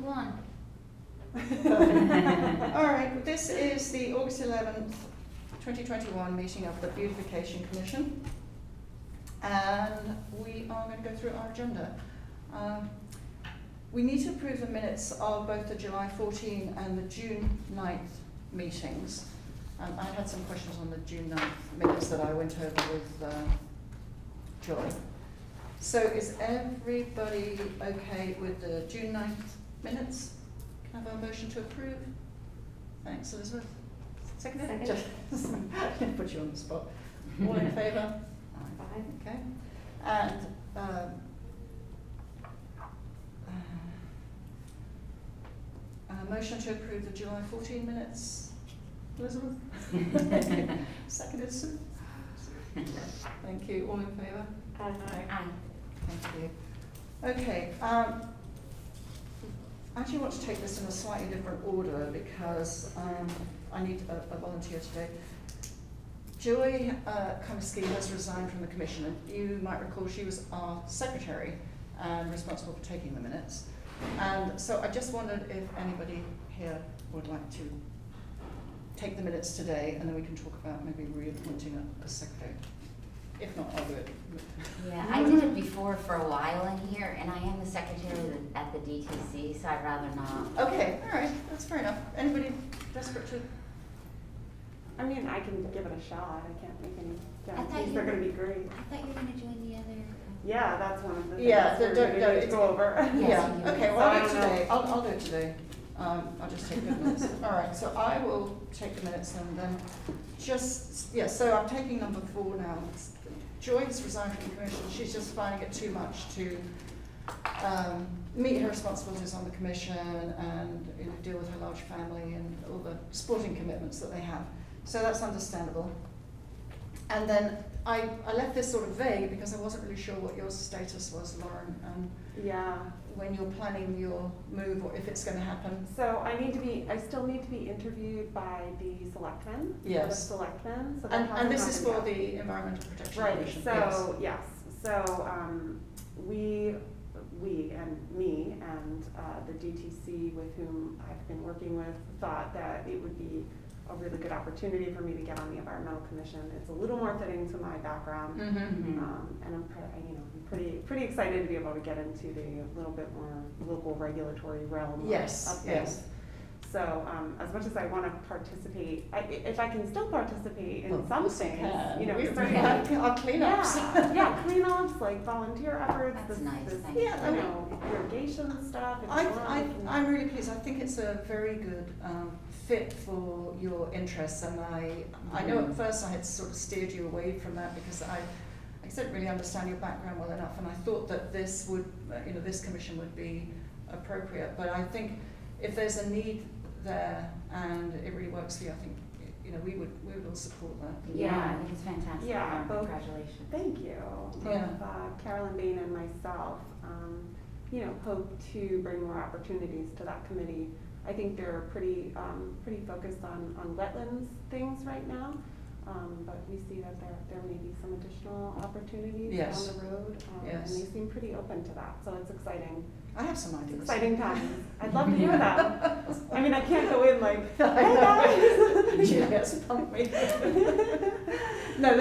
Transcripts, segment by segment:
on. All right, this is the August 11th, 2021 meeting of the Beautification Commission. And we are going to go through our agenda. We need to approve the minutes of both the July 14 and the June 9th meetings. I had some questions on the June 9th minutes that I went over with Joy. So is everybody okay with the June 9th minutes? Can I have a motion to approve? Thanks, Elizabeth. Second? I didn't put you on the spot. All in favour? Aye. Okay. And motion to approve the July 14 minutes. Elizabeth? Seconded, Sue? Thank you. All in favour? Aye. Thank you. Okay. I actually want to take this in a slightly different order because I need a volunteer today. Joy Comiskey has resigned from the commission, and you might recall she was our secretary and responsible for taking the minutes. And so I just wondered if anybody here would like to take the minutes today, and then we can talk about maybe reappointing a secretary. If not, I'll do it. Yeah, I did it before for a while in here, and I am the secretary at the DTC, so I'd rather not. Okay, all right, that's fair enough. Anybody desperate to? I mean, I can give it a shot. I can't make any I thought guarantees you they're were- going to be great. I thought you were going to join the other. Yeah, that's one of the things Yeah, we're going to need to go over. Yes, Yeah, you do. okay, well, So I I'll do it don't know. today. I'll do it today. I'll just take good minutes. All right, so I will take the minutes and then so I'm taking number 4 now. Joy's resigned from the commission. She's just finding it too much to meet her responsibilities on the commission and deal with her large family and all the sporting commitments that they have. So that's understandable. And then I left this sort of vague because I wasn't really sure what your status was, Lauren, and Yeah. when you're planning your move or if it's going to happen. So I still need to be interviewed by the selectmen. Yes. The selectmen. So that And hasn't this is for happened yet. the Environmental Protection Right, Commission. so, yes. So, we and me and the DTC with whom I've been working with thought that it would be a really good opportunity for me to get on the Environmental Commission. It's a little more fitting to my background. Mm-hmm. And I'm pretty excited to be able to get into the little bit more local regulatory realm Yes, of things. yes. So as much as I want to participate, if I can still participate in Well, of some course you things, can. you know, We starting have with our cleanups. yeah, cleanups, like volunteer efforts, That's nice, thank you you. Yeah, know, irrigation stuff. And I'm really pleased. I think it's a very good fit for your interests, and I know at first I had sort of steered you away from that because I didn't really understand your background well enough, and I thought that this would, this commission would be appropriate. But I think if there's a need there and it really works for you, I think we will support that. Yeah, I think it's fantastic. Yeah, both. Congratulations. Thank you. Yeah. Carolyn Bain and myself, hope to bring more opportunities to that committee. I think they're pretty focused on wetlands things right now, but we see that there may be some additional opportunities Yes. down the road, Yes. and they seem pretty open to that. So it's exciting. I have some ideas. Exciting times. I'd love to hear that. I mean, I can't go in like, I hey know. guys. Yes, pump me. No,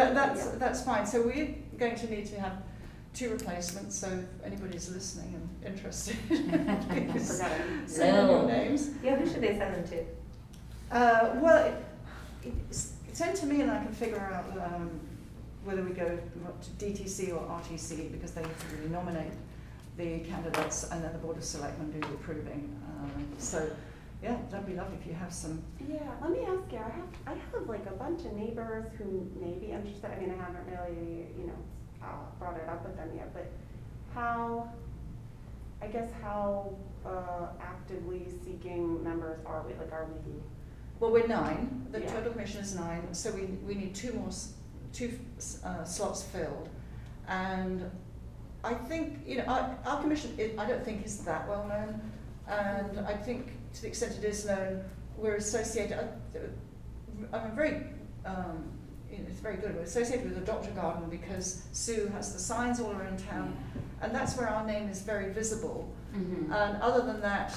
that's fine. So we're going to need to have 2 replacements. So if anybody's listening and interested, please Forget it. send in your names. Yeah, who should they send them to? Well, send to me and I can figure out whether we go to DTC or RTC because they have to really nominate the candidates and then the Board of Selectmen do the approving. So, yeah, that'd be lovely if you have some. Yeah, let me ask you, I have like a bunch of neighbors who may be interested. I mean, I haven't really, brought it up with them yet, but how actively seeking members are we? Like, are we? Well, we're 9. The Yeah. total commission is 9, so we need 2 more slots filled, and I think our commission I don't think is that well known, and I think to the extent it is known, we're associated. I'm very. It's very good. We're associated with the Doctor Garden because Sue has the signs all around town, and that's where our name is very visible. Mhm. And other than that,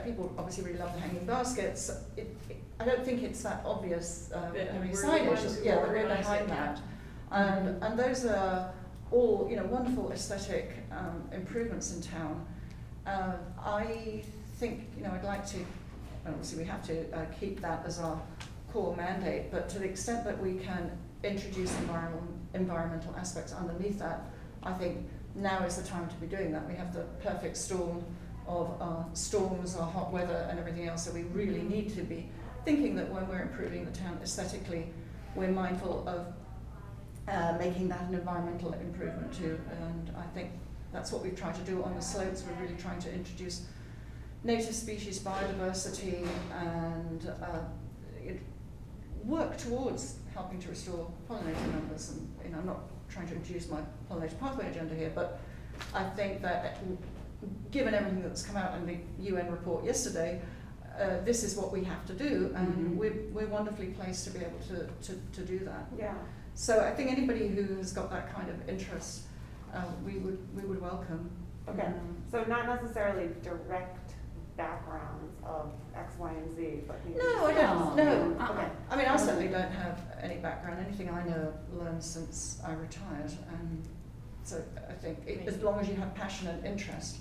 people obviously really love the hanging baskets. I don't think it's that obvious, That having we're the signage, ones who yeah, that we're organise behind it, that. yeah. And those are all, wonderful aesthetic improvements in town. I think, I'd like to, and obviously we have to keep that as our core mandate, but to the extent that we can introduce environmental aspects underneath that, I think now is the time to be doing that. We have the perfect storm of storms, our hot weather and everything else, so we really need to be thinking that when we're improving the town aesthetically, we're mindful of making that an environmental improvement too. And I think that's what we've tried to do on the slopes. We're really trying to introduce native species biodiversity and work towards helping to restore pollinator numbers. And I'm not trying to introduce my pollinator pathway agenda here, but I think that given everything that's come out in the UN report yesterday, this is what we have to do, and we're wonderfully placed to be able to do that. Yeah. So I think anybody who has got that kind of interest, we would welcome. Okay, so not necessarily direct backgrounds of X, Y, and Z, but maybe. No, I don't. No. Okay. I mean, I certainly don't have any background. Anything I know, I've learned since I retired, and so I think as long as you have passion and interest,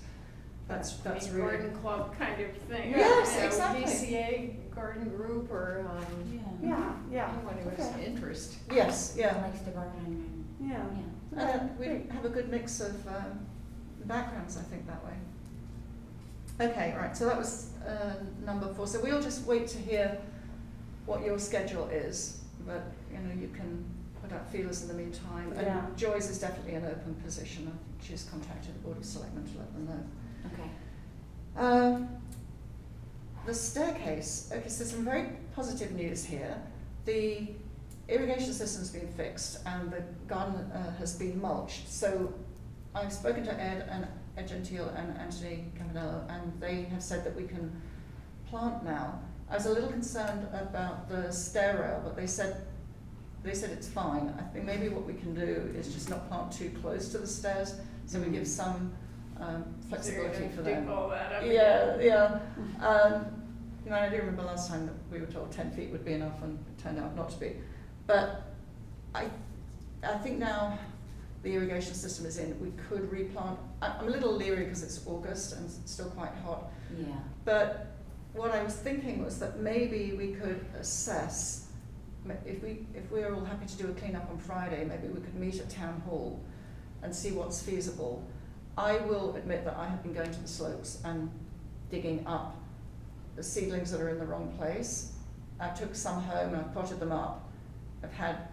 that's really. Garden club kind of thing. Yes, You know, exactly. DCA garden group or Yeah. anyone who has Okay. interest. Yes, yeah. Likes to garden. Yeah. Yeah. And we Great. have a good mix of backgrounds, I think, that way. Okay, right, so that was number 4. So we'll just wait to hear what your schedule is, but you can put out feelers in the meantime. And Yeah. Joyce is definitely an open position. I think she's contacted the Board of Selectmen to let them know. Okay. The staircase, okay, so some very positive news here. The irrigation system's been fixed and the garden has been mulched. So I've spoken to Ed Gentile and Anthony Campanello, and they have said that we can plant now. I was a little concerned about the stair rail, but they said it's fine. I think maybe what we can do is just not plant too close to the stairs, so we give some flexibility for them. Dig all that up Yeah, again. yeah. I do remember last time that we were told 10 feet would be enough, and it turned out not to be. But I think now the irrigation system is in, we could replant. I'm a little leery because it's August and it's still quite hot. Yeah. But what I was thinking was that maybe we could assess, if we're all happy to do a clean-up on Friday, maybe we could meet at Town Hall and see what's feasible. I will admit that I have been going to the slopes and digging up the seedlings that are in the wrong place. I took some home and I potted them up. I've had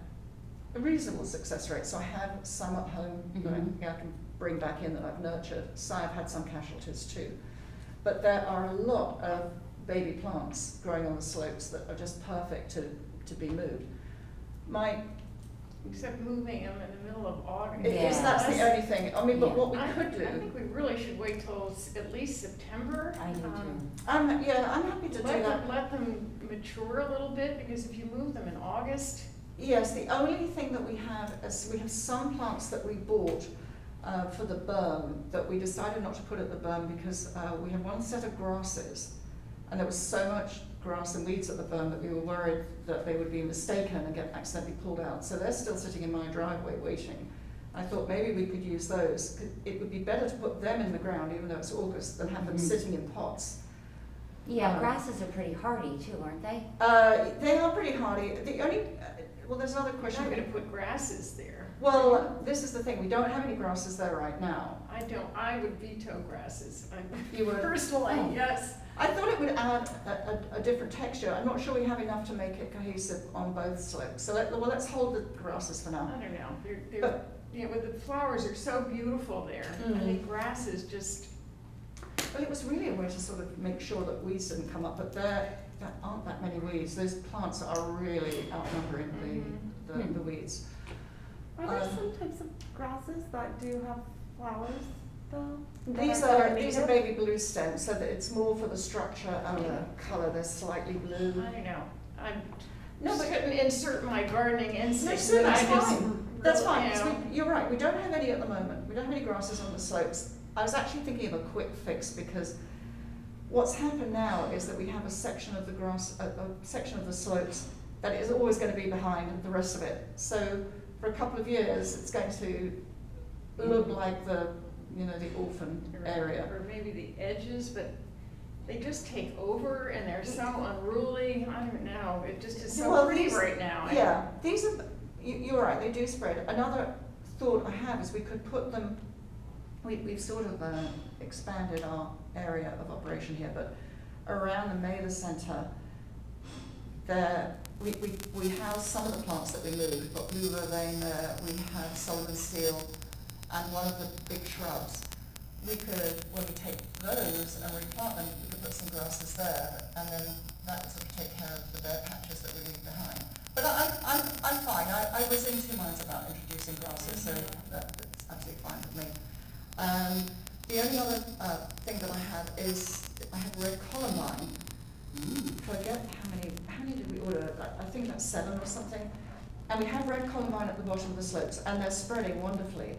a reasonable success rate, so I have some at home that I can bring back in that I've nurtured. So I've had some casualties too. But there are a lot of baby plants growing on the slopes that are just perfect to be moved. Except moving them in the middle of August. Yeah. That's the only thing. I mean, but Yeah. what we could do. I think we really should wait till at least September. I do too. I'm happy to do that. Let them mature a little bit, because if you move them in August. Yes, the only thing that we have is we have some plants that we bought for the berm that we decided not to put at the berm because we had one set of grasses, and there was so much grass and weeds at the berm that we were worried that they would be mistaken and get accidentally pulled out. So they're still sitting in my driveway waiting. I thought maybe we could use those. It would be better to put them in the ground, even though it's August, than have them sitting in pots. Yeah, grasses are pretty hardy too, aren't they? They are pretty hardy. The only, well, there's another We're question. not gonna put grasses there. Well, this is the thing, we don't have any grasses there right now. I would veto grasses. You would? Personally, Oh. yes. I thought it would add a different texture. I'm not sure we have enough to make it cohesive on both slopes. So let's hold the grasses for I now. don't know, they're, But- the flowers are so beautiful there. I think grasses just, Well, it was really a way to sort of make sure that weeds didn't come up, but there aren't that many weeds. Those plants are really outnumbering the weeds. Are there some types of grasses that do have flowers though? These are baby blue stems, so that it's more for the structure and the colour. They're slightly blue. I don't know, No, but couldn't insert my gardening instincts. No, but that's I just fine. That's really, fine, you 'cause know, you're right, we don't have any at the moment. We don't have any grasses on the slopes. I was actually thinking of a quick fix, because what's happened now is that we have a section of the grass, a section of the slopes that is always going to be behind the rest of it. So for a couple of years, it's going to look like the orphan area. Or maybe the edges, but they just take over and they're so unruly. I don't know, it just is so Well, pretty these- right now. Yeah, these are, you're right, they do spread. Another thought I have is we could put them, we've sort of expanded our area of operation here, but around the Mailer Centre, there, we house some of the plants that we move. We've got blue vervain there, we have Solomon seal, and one of the big shrubs. We could, when we take those and replant them, we could put some grasses there, and then that would sort of take care of the bare patches that we leave behind. But I'm fine. I was in two minds about introducing grasses, so that's absolutely fine with me. The only other thing that I have is I have red columbine. Forget how many did we order? I think that's 7 or something. And we have red columbine at the bottom of the slopes, and they're spreading wonderfully.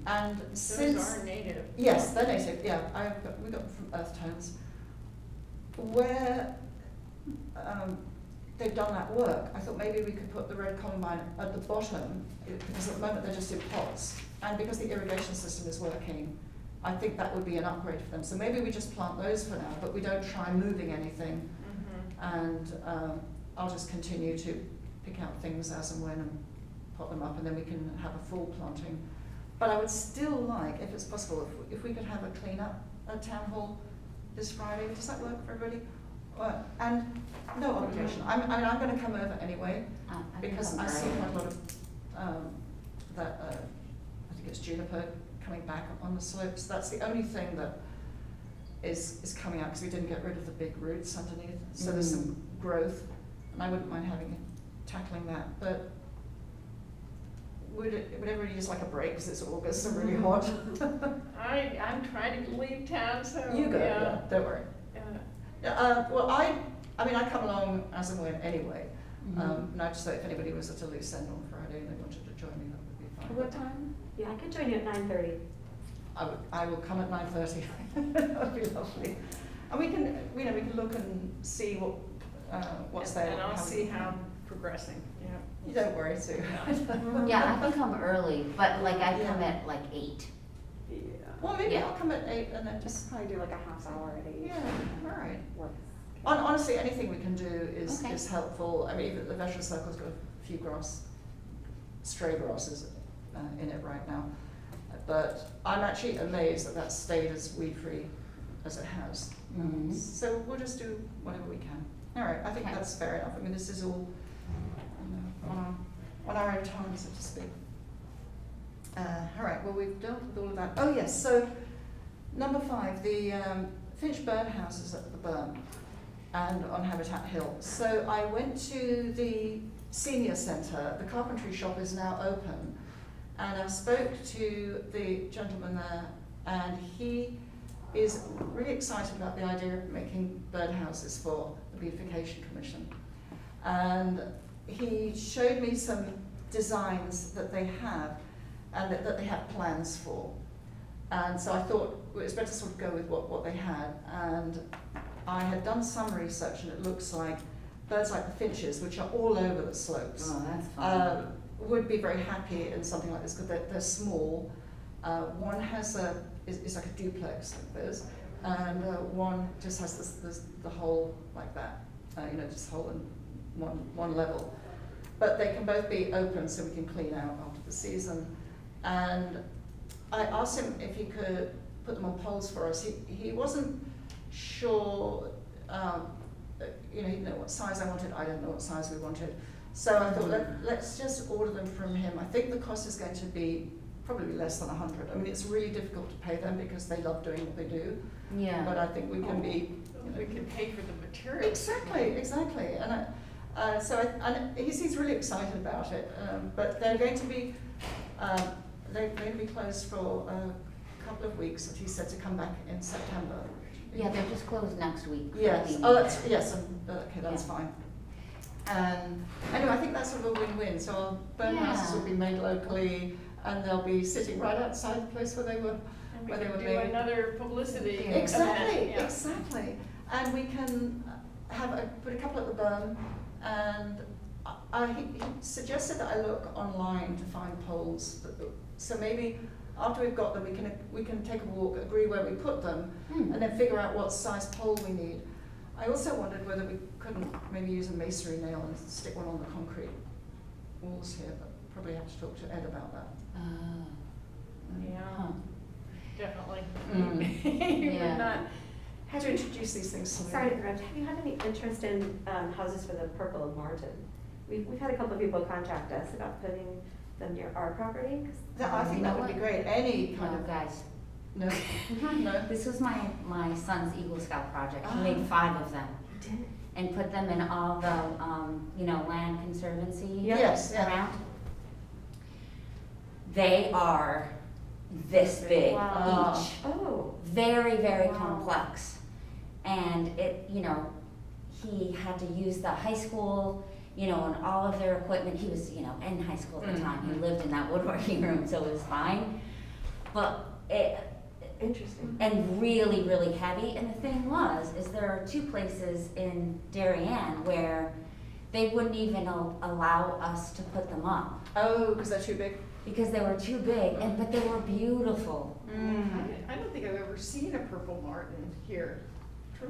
And since Those are native. yes, they're native. Yeah, we got them from Earth Tones. Where they've done that work, I thought maybe we could put the red columbine at the bottom, because at the moment they're just in pots, and because the irrigation system is working, I think that would be an upgrade for them. So maybe we just plant those for now, but we don't try moving anything, and I'll just continue to pick out things as and when and pot them up, and then we can have a full planting. But I would still like, if it's possible, if we could have a clean up at Town Hall this Friday. Does that work for everybody? And no obligation. I'm going to come over anyway, because I see quite a lot of I think it's juniper coming back on the slopes. That's the only thing that is coming out, because we didn't get rid of the big roots underneath. So there's some growth, and I wouldn't mind tackling that. But would everybody just like a break, because it's August and really hot? I'm trying to leave town, so. You go, yeah. yeah, don't worry. Well, I come along as and when anyway. And I just thought if anybody was at a loose end on Friday and they wanted to join me, that would be fine. What time? Yeah, I could join you at 9:30. I will come at 9:30. That would be lovely. And we can look and see what's there. And I'll see how I'm progressing, yeah. You don't worry, Sue. Yeah, I can come early, but like I come Yeah. at like 8. Yeah. Well, maybe Yeah. I'll come at 8 and then Just just, probably do like a half hour at 8. yeah, all right. Works. Honestly, anything we can do is Okay. helpful. I mean, even the vegetable circle's got a few stray grasses in it right now. But I'm actually amazed that that's stayed as weed-free as it has. Mhm. So we'll just do whatever we can. All right, I think Okay. that's fair enough. I mean, this is all on our own time, so to speak. All right, well, we've dealt with all of that. Oh, yes, so number 5, the Finch birdhouses at the Burn and on Habitat Hill. So I went to the senior centre. The carpentry shop is now open, and I spoke to the gentleman there, and he is really excited about the idea of making birdhouses for the Beautification Commission. And he showed me some designs that they have and that they have plans for. And so I thought it was better to sort of go with what they had. And I had done some research, and it looks like birds like the finches, which are all over the slopes, Oh, that's fun. would be very happy in something like this, because they're small. One has is like a duplex like this, and one just has the hole like that, just hole in one level. But they can both be open, so we can clean out after the season. And I asked him if he could put them on poles for us. He wasn't sure. He didn't know what size I wanted. I didn't know what size we wanted. So I thought, let's just order them from him. I think the cost is going to be probably less than 100. I mean, it's really difficult to pay them because they love doing what they do. Yeah. But I think we can be. We can pay for the materials. Exactly. And he seems really excited about it. But they're going to be closed for a couple of weeks. And he said to come back in September. Yeah, they're just closed next week. Yes. Oh, okay. That's Yeah. fine. Anyway, I think that's sort of a win-win. So our birdhouses Yeah. will be made locally, and they'll be sitting right outside the place where they were We whether can we do may- another publicity event, Exactly, yeah. exactly. And we can put a couple at the berm, and he suggested that I look online to find poles. So maybe after we've got them, we can take a walk, agree where we put them, and then figure out what size pole we need. I also wondered whether we couldn't maybe use a masonry nail and stick one on the concrete walls here, but probably have to talk to Ed about that. Yeah, Huh. definitely. Mm. You Yeah. would not, How to introduce these things slowly. Sorry to interrupt, have you had any interest in houses for the Purple Martin? We've had a couple of people contact us about putting them near our property. 'Cause I think that would be great, any kind No, of, guys, no, no. this was my son's Eagle Scout project. He Ah. made 5 of them You did? and put them in all the, land conservancy Yes, yeah. around. They are this big Wow. each. Oh, Very, very Wow. complex. And he had to use the high school, and all of their equipment. He was, in high school at the time. He lived in that woodworking room, so it was fine. But interesting. and really, really heavy. And the thing is there are 2 places in Darien where they wouldn't even allow us to put them up Oh, because they're too big? because they were too big, but they were beautiful. I don't think I've ever seen a purple martin here,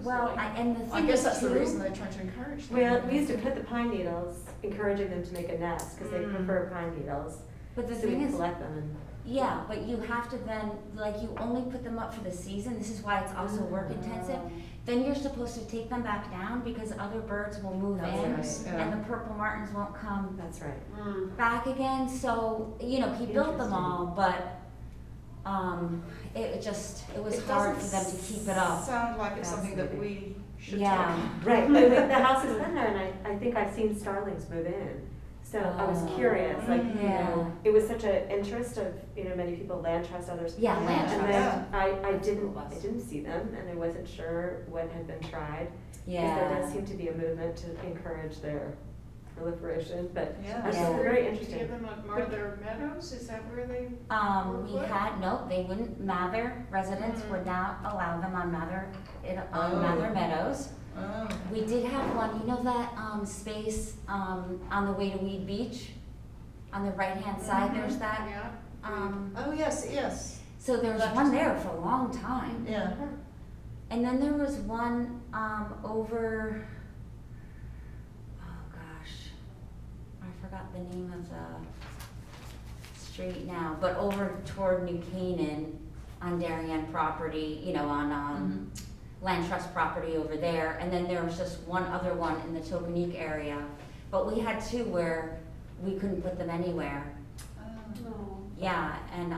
Well, truthfully. and the thing I guess is that's the too- reason they're trying to encourage them. Well, we used to put the pine needles, encouraging them to make a nest, because they prefer pine needles. But the So we thing is, collect them and. yeah, but you have to then, you only put them up for the season. This is why it's also work intensive. Then you're supposed to take them back down because other birds will move That's in right. Yeah. and the purple martins won't come That's right. Mm. back again. So, he built them all, but it was It hard for doesn't them to keep it up. Sound like it's something that we should Yeah. take. Right, but the house has been there, and I think I've seen starlings move in. So I was Oh. curious, Yeah. it was such an interest of, many people land trust, others. Yeah, land And trust. then I Was. didn't see them, and I wasn't sure what had been tried. Because there Yeah. does seem to be a movement to encourage their proliferation, but Yeah. I was Yeah. very Do you interesting. have them at Martha Meadows, is that where they? We had, nope, they wouldn't, Mather residents would not allow them on Mather Oh. Meadows. Oh. We did have one, that space on the way to Weed Beach? On the right-hand side, there's that. Yeah. Oh, yes, yes, So there was That's one just- there for a long time. yeah. And then there was one over, oh gosh, I forgot the name of the street now, but over toward New Canaan on Darien property, on land trust property over there. And then there was just one other one in the Tokenique area. But we had 2 where we couldn't put them anywhere. Oh. Yeah, and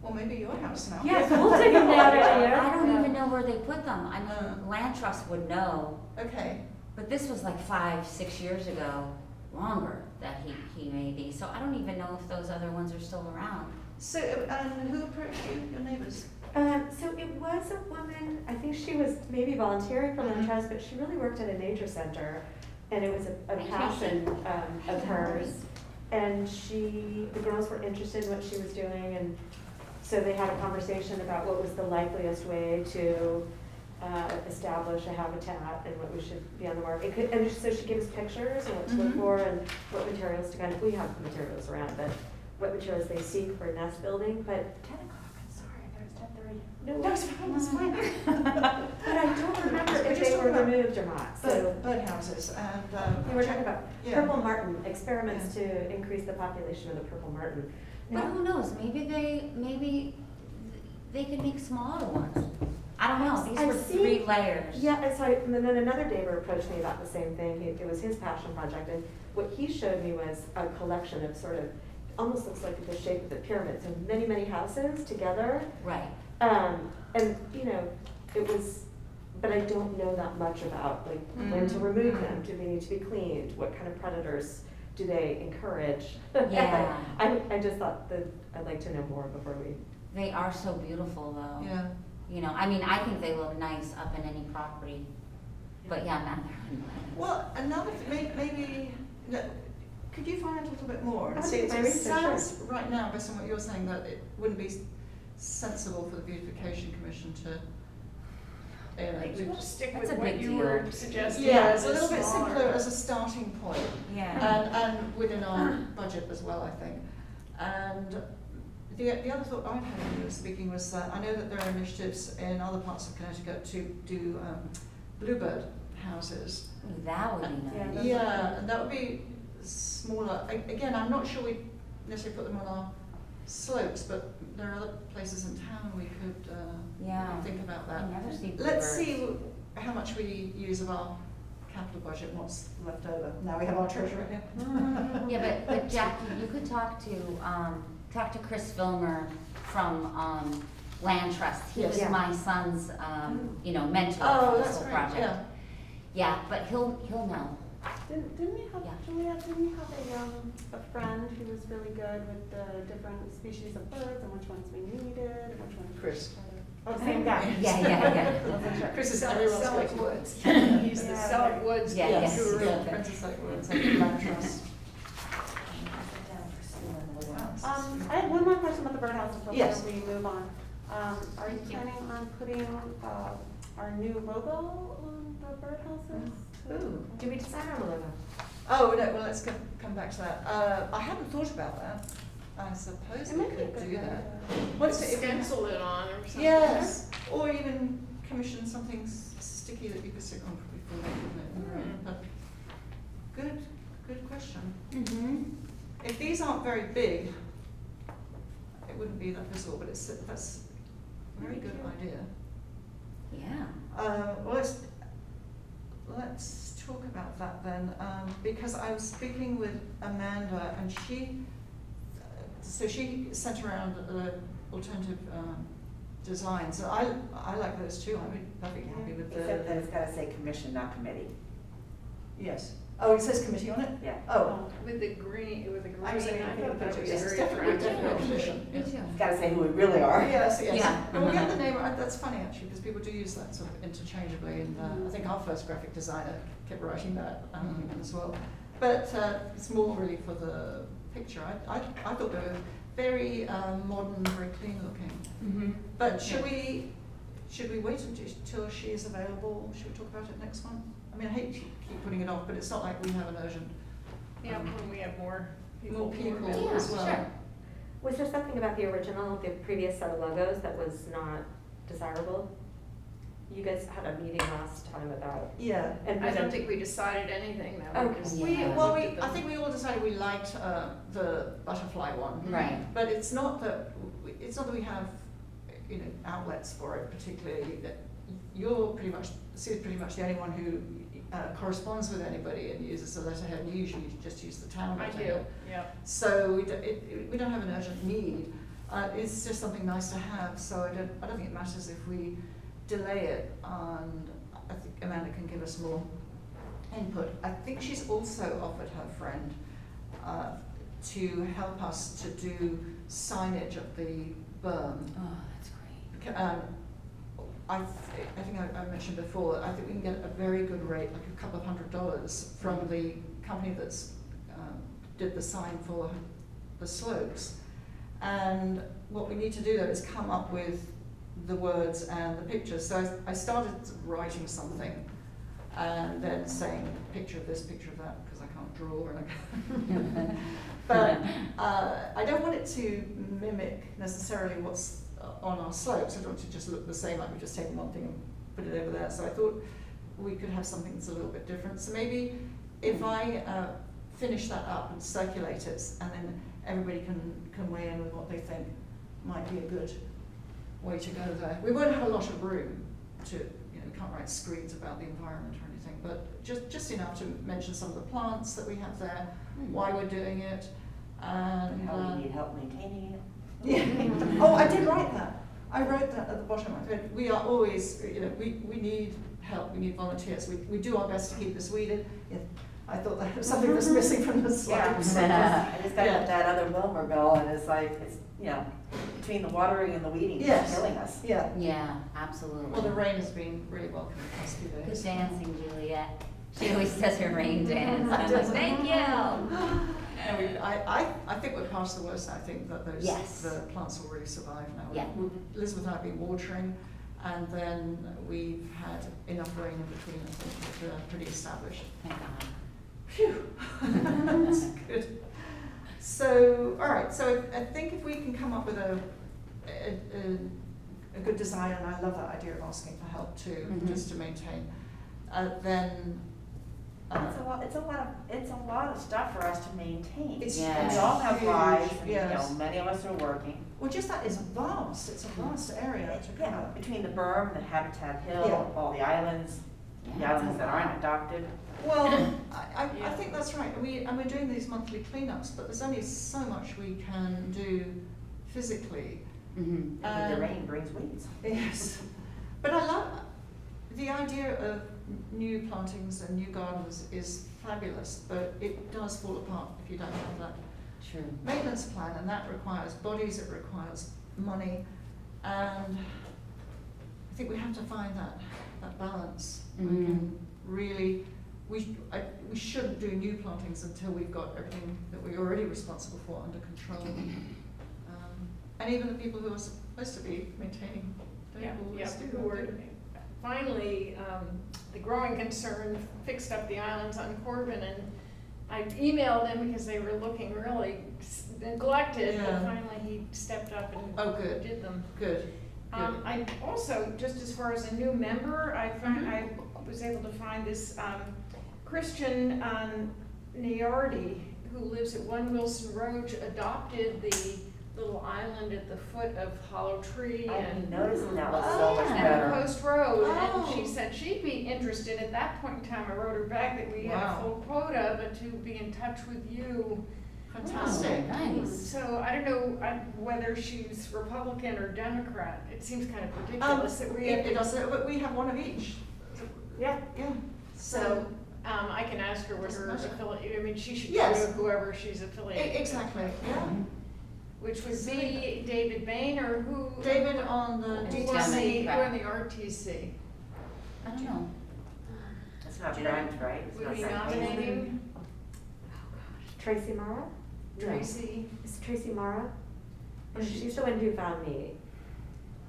Well, maybe your house now. Yes, we'll take them down every year. I don't even know where they put them. I mean, Uh. land trust would know. Okay, But this was like 5-6 years ago, longer that he may be. So I don't even know if those other ones are still around. so, and who approached you, your neighbours? So it was a woman, I think she was maybe volunteering for land trust, but she really worked at a nature center. And it was a passion of hers. And the girls were interested in what she was doing, and so they had a conversation about what was the likeliest way to establish a habitat and what we should be on the market. And so she gave us pictures and what to look for and what materials to we have materials around, but what materials they seek for nest building. But 10 o'clock, I'm sorry, there's 10:30. No, That's fine, that's fine. But I don't remember We're if just they were talking about removed or not, so. Birdhouses and, We were talking about Yeah. purple martin, experiments to increase the population of the purple martin. But who knows? Maybe they could make smaller ones. I don't know. These I've were seen- 3 layers. Yeah, and so, and then another neighbor approached me about the same thing, it was his passion project, and what he showed me was a collection of sort of, almost looks like the shape of the pyramid, so many, many houses together. Right. And, it was, but I don't know that much about, like, when to remove them, do they need to be cleaned, what kind of predators do they encourage? Yeah. I just thought that I'd like to know more before we. They are so beautiful though. yeah. I think they look nice up in any property. But yeah, Mather. Well, another, maybe, could you find out a little bit more? And I'll see, do my it research, sounds right now, based on what you're saying, that it wouldn't be sensible for the Beautification Commission to, you know, I think we'll stick That's with a what big you were deal. suggesting. yeah, it's a as little bit smaller. simpler as a starting point. Yeah. And within our budget as well, I think. And the other thought I had when you were speaking was that I know that there are initiatives in other parts of Connecticut to do bluebird houses. Ooh, that would be Yeah, nice. that's Yeah, and that would be smaller. Again, I'm not sure we necessarily put them on our slopes, but there are other places in town we could Yeah. think about I that. never see Let's bluebirds. see how much we use of our capital budget and what's left over. Now we have our treasurer here. Yeah, but Jackie, you could talk to Chris Filmer from Land Trust. He was Yes. my son's, mentor Oh, for this that's whole great, project. yeah. Yeah, but he'll know. Didn't we have, Yeah. Juliet, didn't we have a friend who was really good with the different species of birds and which ones we needed and which ones? Chris. Oh, same guy. Yeah. Wasn't sure. Chris is Sell- everyone's Selleck go-to. Woods. He's the Yeah. Selleck Woods Yeah, Yes, yes. guru. yeah, Princess Like Woods, I think Land Trust. I had one more question about the birdhouses before Yes. we move on. Are you Thank you. planning on putting, our new logo on the birdhouses? Ooh. Did we decide on a logo? Oh, no, well, let's come back to that. I hadn't thought about that. I suppose It we might be a could good do idea. that. What's it? Stencil it on or something. Yes, or even commission something sticky that you could stick on before they put it in the room. But good question. Mm-hmm. If these aren't very big, it wouldn't be that visible, but that's a very good idea. Yeah. Well, let's talk about that then, because I was speaking with Amanda and she sent around alternative designs. And I like those too. I'm perfectly happy with Except that the, it's gotta say commission, not committee. yes. Oh, it says committee on it? Yeah. Oh, With the green, with the green, I I mean, thought that was yes, very definitely, attractive. definitely a commission. Me yes. too. It's gotta say who we really are. Yes, yes. Yeah. And we'll get the name, that's funny actually, because people do use that sort of interchangeably, and I think our first graphic designer kept writing that as well. But it's more really for the picture. I thought they were very modern, very clean looking. Mm-hmm. But should we wait until she is available? Should we talk about it next month? I mean, I hate to keep putting it off, but it's not like we have an urgent. Yeah, when we have more people. More people Yeah, as well. sure. Was there something about the original, the previous set of logos that was not desirable? You guys had a meeting last time about. Yeah. And I don't think we decided anything though. Okay. just Yeah. looked at I them. think we all decided we liked the butterfly one. Right. But it's not that we have, outlets for it particularly. That you're Sue's pretty much the only one who corresponds with anybody and uses a letterhead. And usually you just use the town I letterhead. do, yeah. So we don't have an urgent need. It's just something nice to have. So I don't think it matters if we delay it. And I think Amanda can give us more input. I think she's also offered her friend to help us to do signage of the berm. Oh, that's great. I think I mentioned before, I think we can get a very good rate, like a couple of $100 from the company that's did the sign for the slopes. And what we need to do though is come up with the words and the pictures. So I started writing something and then saying picture of this, picture of that, because I can't draw. But I don't want it to mimic necessarily what's on our slopes. I don't want it to just look the same, like we've just taken one thing and put it over there. So I thought we could have something that's a little bit different. So maybe if I finish that up and circulate it, and then everybody can weigh in with what they think might be a good way to go there. We won't have a lot of room to, we can't write screeds about the environment or anything, but just enough to mention some of the plants that we have there, why we're doing it, and How we need help maintaining it. yeah. Oh, I did write that. I wrote that at the bottom. I said, we are always, we need help, we need volunteers. We do our best to keep this weeded. Yeah, I thought that was something that's missing from the slides. I just got Yeah. that other Wilmer bill and it's like, between the watering and the weeding, Yes. it's killing us. Yeah. Yeah, absolutely. Well, the rain has been really welcome the past few Good days. dancing, Juliet. She always does her rain dance. And I'm like, thank you. I think we're past the worst. I think that Yes. the plants will really survive now. Yeah. Elizabeth and I have been watering, and then we've had enough rain in between. I think that they're pretty established. Thank God. Phew. That's good. So, all right. So I think if we can come up with a good design, and I love that idea of asking for help too, Mhm. just to maintain, then. It's a lot of stuff for us to maintain. It's Yeah. We all have huge, lives, and, yes. many of us are working. Well, just that is vast. It's a vast area to Yeah, cover. between the berm, the Habitat Hill, Yeah. all the islands, the Yeah, islands that aren't adopted. Well, I Yeah. think that's right. And we're doing these monthly cleanups, but there's only so much we can do physically. Mm-hmm. And the rain brings weeds. Yes. But I love the idea of new plantings and new gardens is fabulous, but it does fall apart if you don't have that True. maintenance plan, and that requires bodies, it requires money, and I think we have to find that balance. We Mhm. can really, we shouldn't do new plantings until we've got everything that we're already responsible for under control. And even the people who are supposed to be maintaining, don't Yeah, always yeah, do who what were, they do. finally, the growing concern fixed up the islands on Corbin, and I emailed him because they were looking really neglected, but Yeah. finally he stepped up and Oh, good. did them. Good. I also, just as far as a new member, I was able to find this, Christian, Niardi, who lives at 1 Wilson Road, adopted the little island at the foot of Hollow Tree I've and been noticing that was Oh, so much yeah. better. and Post Road, and Oh. she said she'd be interested. At that point in time, I wrote her back that we had Wow. a full quota, but to be in touch with you. Fantastic. Oh, nice. So I don't know whether she's Republican or Democrat. It seems kind of ridiculous that we have. It does, but we have one of each. Yeah, Yeah. so, I can ask her what Doesn't her matter. affiliate, I mean, she should go Yes. to whoever she's affiliated with. Exactly, yeah. Which would be David Bain or who? David on the Who on DTC. the, who on the RTC? I don't know. It's not Brent, right? It's Would not we Brent. nominate him? Tracy Mara? No. Tracy? Is Tracy Mara? She's the one who found me.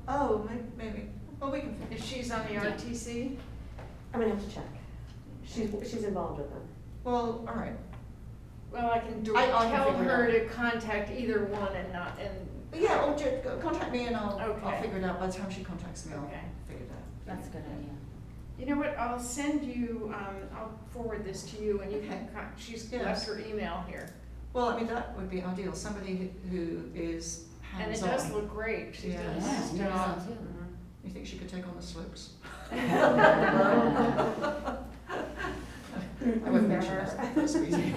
Oh, maybe. Well, we can If finish. she's on the RTC? I'm gonna have to check. She's involved with them. Well, all right. Well, I can I can tell figure it her out. to contact either one and not, and, Yeah, or contact me and I'll Okay. figure it out. By the time she contacts me, I'll Okay. figure it out. That's a good idea. you know what, I'll send you, I'll forward this to you and you can, Okay. she's Yes. left her email here. Well, I mean, that would be ideal. Somebody who is And it hands-on. does look great, she Yeah. does. Yeah, She's you done all- know, too. You think she could take on the slopes? I Mm-hmm. won't mention that at the first meeting.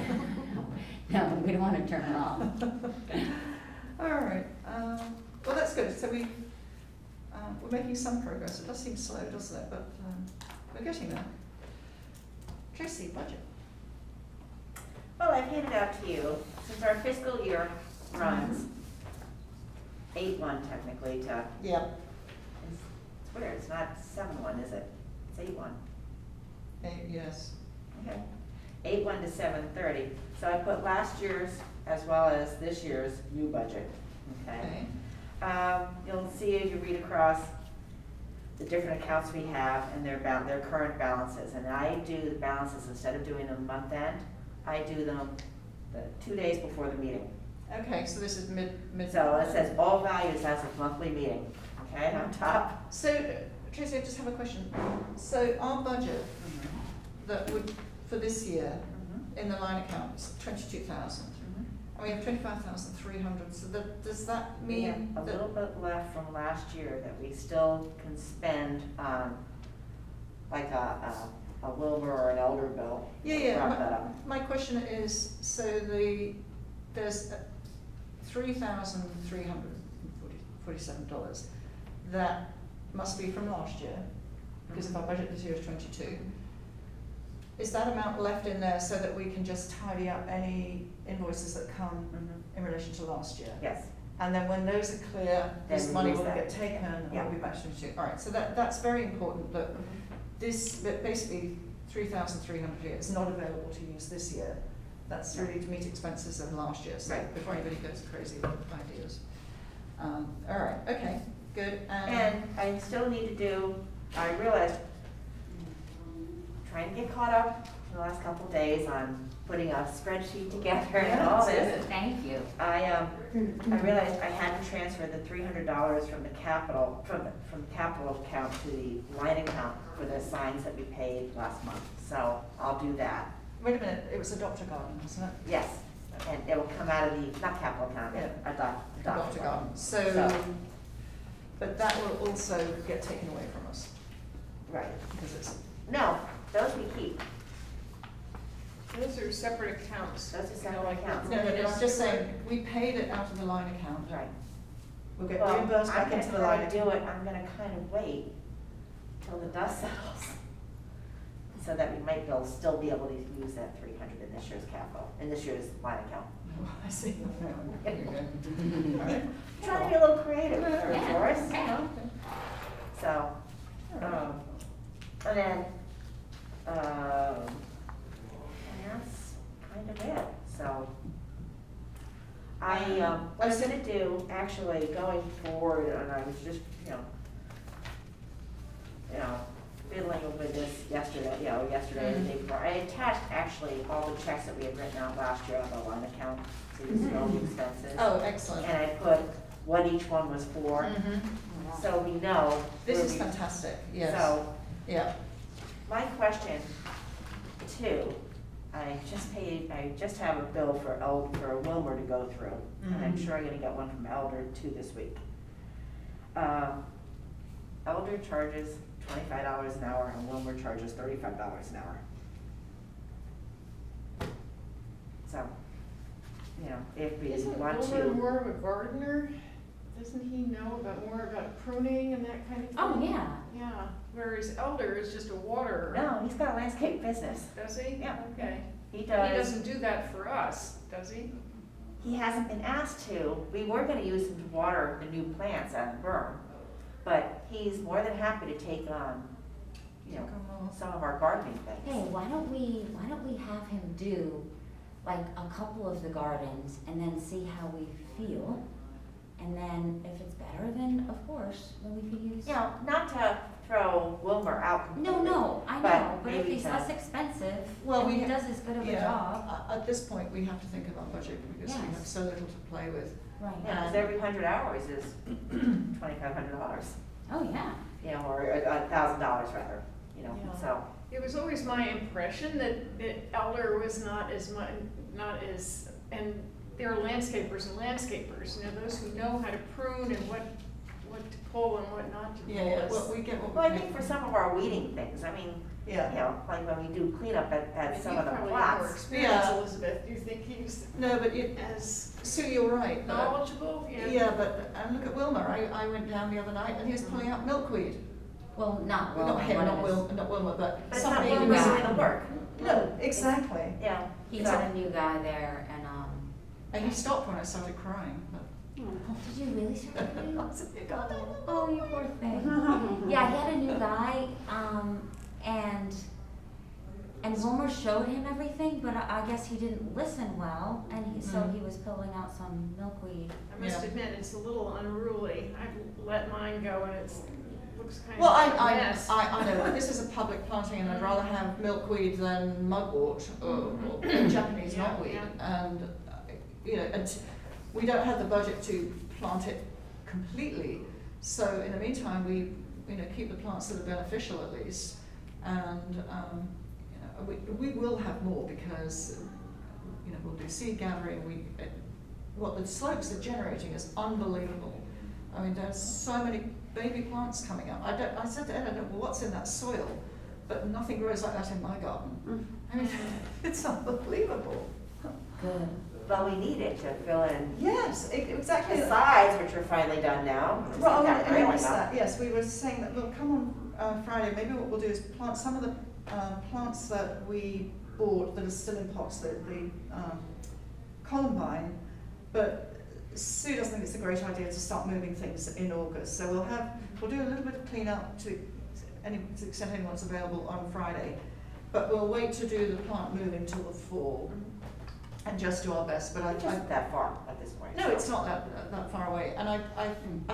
No, we don't want to turn her off. All right, well, that's good, so we're making some progress, it does seem slow, doesn't it, but, we're getting there. Tracy, budget. Well, I've handed out to you, since our fiscal year runs 8/1 technically to, Yep. it's weird, it's not 7/1, is it? It's 8/1. Yes. Okay. 8/1 to 7/30. So I put last year's as well as this year's new budget, okay? You'll see as you read across the different accounts we have and their current balances. And I do the balances, instead of doing them month end, I do them the 2 days before the meeting. Okay, so this is mid. So it says all values as of monthly meeting, okay, on top. So, Tracy, I just have a question. So our budget that would, for this year, in the line account is 22,000. And we have 25,300, so does that We have mean a that? little bit left from last year that we still can spend on, like a Wilbur or an Elder bill. Yeah, Wrap that up. my question is, so there's $3,347 that must be from last year, because if our budget this year is 22. Is that amount left in there so that we can just tidy up any invoices that come in relation to last year? Yes, And then when those are clear, this Then money use will that. get taken and Yeah. will be matched into. All right, so that's very important, that that basically 3,300 is not available to use this year. That's really to meet expenses of last year, so Right. before anybody goes crazy with ideas. All right, okay, good, And I still need to do, I realized, trying to get caught up in the last couple of days on putting a spreadsheet together and all this. Thank you. I realized I hadn't transferred the $300 from the capital, from capital account to the line account for the signs that we paid last month, so I'll do that. Wait a minute, it was Adopt a Garden, wasn't it? Yes, and it'll come out of the, not capital account, Adopt adopt a Garden. So- But that will also get taken away from us, Right. because it's, No, those we keep. Those are separate accounts. Those are You know, separate like accounts. no, I'm just saying, we paid it out of the line account. Right. We'll get Well, reimbursed back into the line I'm account. gonna do it, I'm gonna kind of wait till the dust settles, so that we might still be able to use that 300 in this year's capital, in this year's line account. Oh, I see. All right. Trying to be a little creative, Yeah. Doris, you know? So, and then, and that's kind of it, so. What I'm gonna do, actually, going forward, and I was just, fiddling with this yesterday, yesterday and the day before. I attached actually all the checks that we had written out last year on the line account, so you see all the expenses. Oh, excellent. And I put what each one was for, Mhm. so we know. This where is we- fantastic, yes. So, Yeah, my question too, I just have a bill for Wilmer to go through, and I'm Mhm. sure I'm gonna get one from Elder too this week. Elder charges $25 an hour and Wilmer charges $35 an hour. So, if we Isn't want Wilmer to. more of a gardener? Doesn't he know more about pruning and that kind of thing? Oh, yeah. Yeah, whereas Elder is just a waterer. No, he's got a landscape business. Does he? Yeah. Okay. He He does. doesn't do that for us, does he? He hasn't been asked to. We were gonna use him to water the new plants on the berm, but he's more than happy to take on, some of our gardening things. Hey, why don't we have him do like a couple of the gardens and then see how we feel? And then if it's better, then of course, then we could use. Not to throw Wilmer out completely. No, I but know, but if maybe he's to- less expensive, Well, and we he ha- does as good of a yeah, job. at this point, we have to think of our budget because we Yes. have so little to play with. Right. Yeah, 'cause every 100 hours is $2,500, Oh, yeah. or $1,000 rather, Yeah. so. It was always my impression that Elder was not as, and there are landscapers and landscapers, those who know how to prune and what to pull and what not to pull. Yeah, well, we get what we Well, I pay think for for. some of our weeding things, Yeah, like when we do cleanup at some of the You probably have more plots. experience, Yeah. Elizabeth. Do you think he's no, but as Sue, you're right. but- knowledgeable? Yeah, but, and look at Wilmer, I went down the other night and he was pulling out milkweed. Well, not Well, Wilmer, not him, one not of his- Wilmer, but But it's not somebody Wilmer who was. doing the work. No, exactly. Yeah. He's so- got a new guy there, and And he stopped when I started crying, but. did you really start doing? I said, "You got it." Oh, you poor thing. Yeah, he had a new guy, and Wilmer showed him everything, but I guess he didn't listen well, and so he was pulling out some milkweed. I must Yeah. admit, it's a little unruly. I've let mine go and looks kind Well, of a mess. I know, but this is a public planting and I'd rather have milkweed than mugwort or Japanese Yeah, knotweed. yeah. And, and we don't have the budget to plant it completely. So in the meantime, we, keep the plants that are beneficial at least. And, we will have more because, we'll do seed gathering. What the slopes are generating is unbelievable. I mean, there's so many baby plants coming up. I said to Ed, I don't know what's in that soil, but nothing grows like that in my garden. I mean, it's unbelievable. Good. But we need it to fill in Yes, exactly. the sides, which are finally done now. Well, Got I railing noticed up. that, yes, we were saying that we'll come on Friday, maybe what we'll do is plant some of the plants that we bought that are still in pots, the columbine, but Sue doesn't think it's a great idea to start moving things in August, so we'll do a little bit of clean-up to the extent anyone's available on Friday, but we'll wait to do the plant moving till the fall. and just do our best, but It isn't that far at this point. no, so. it's not that far away, and I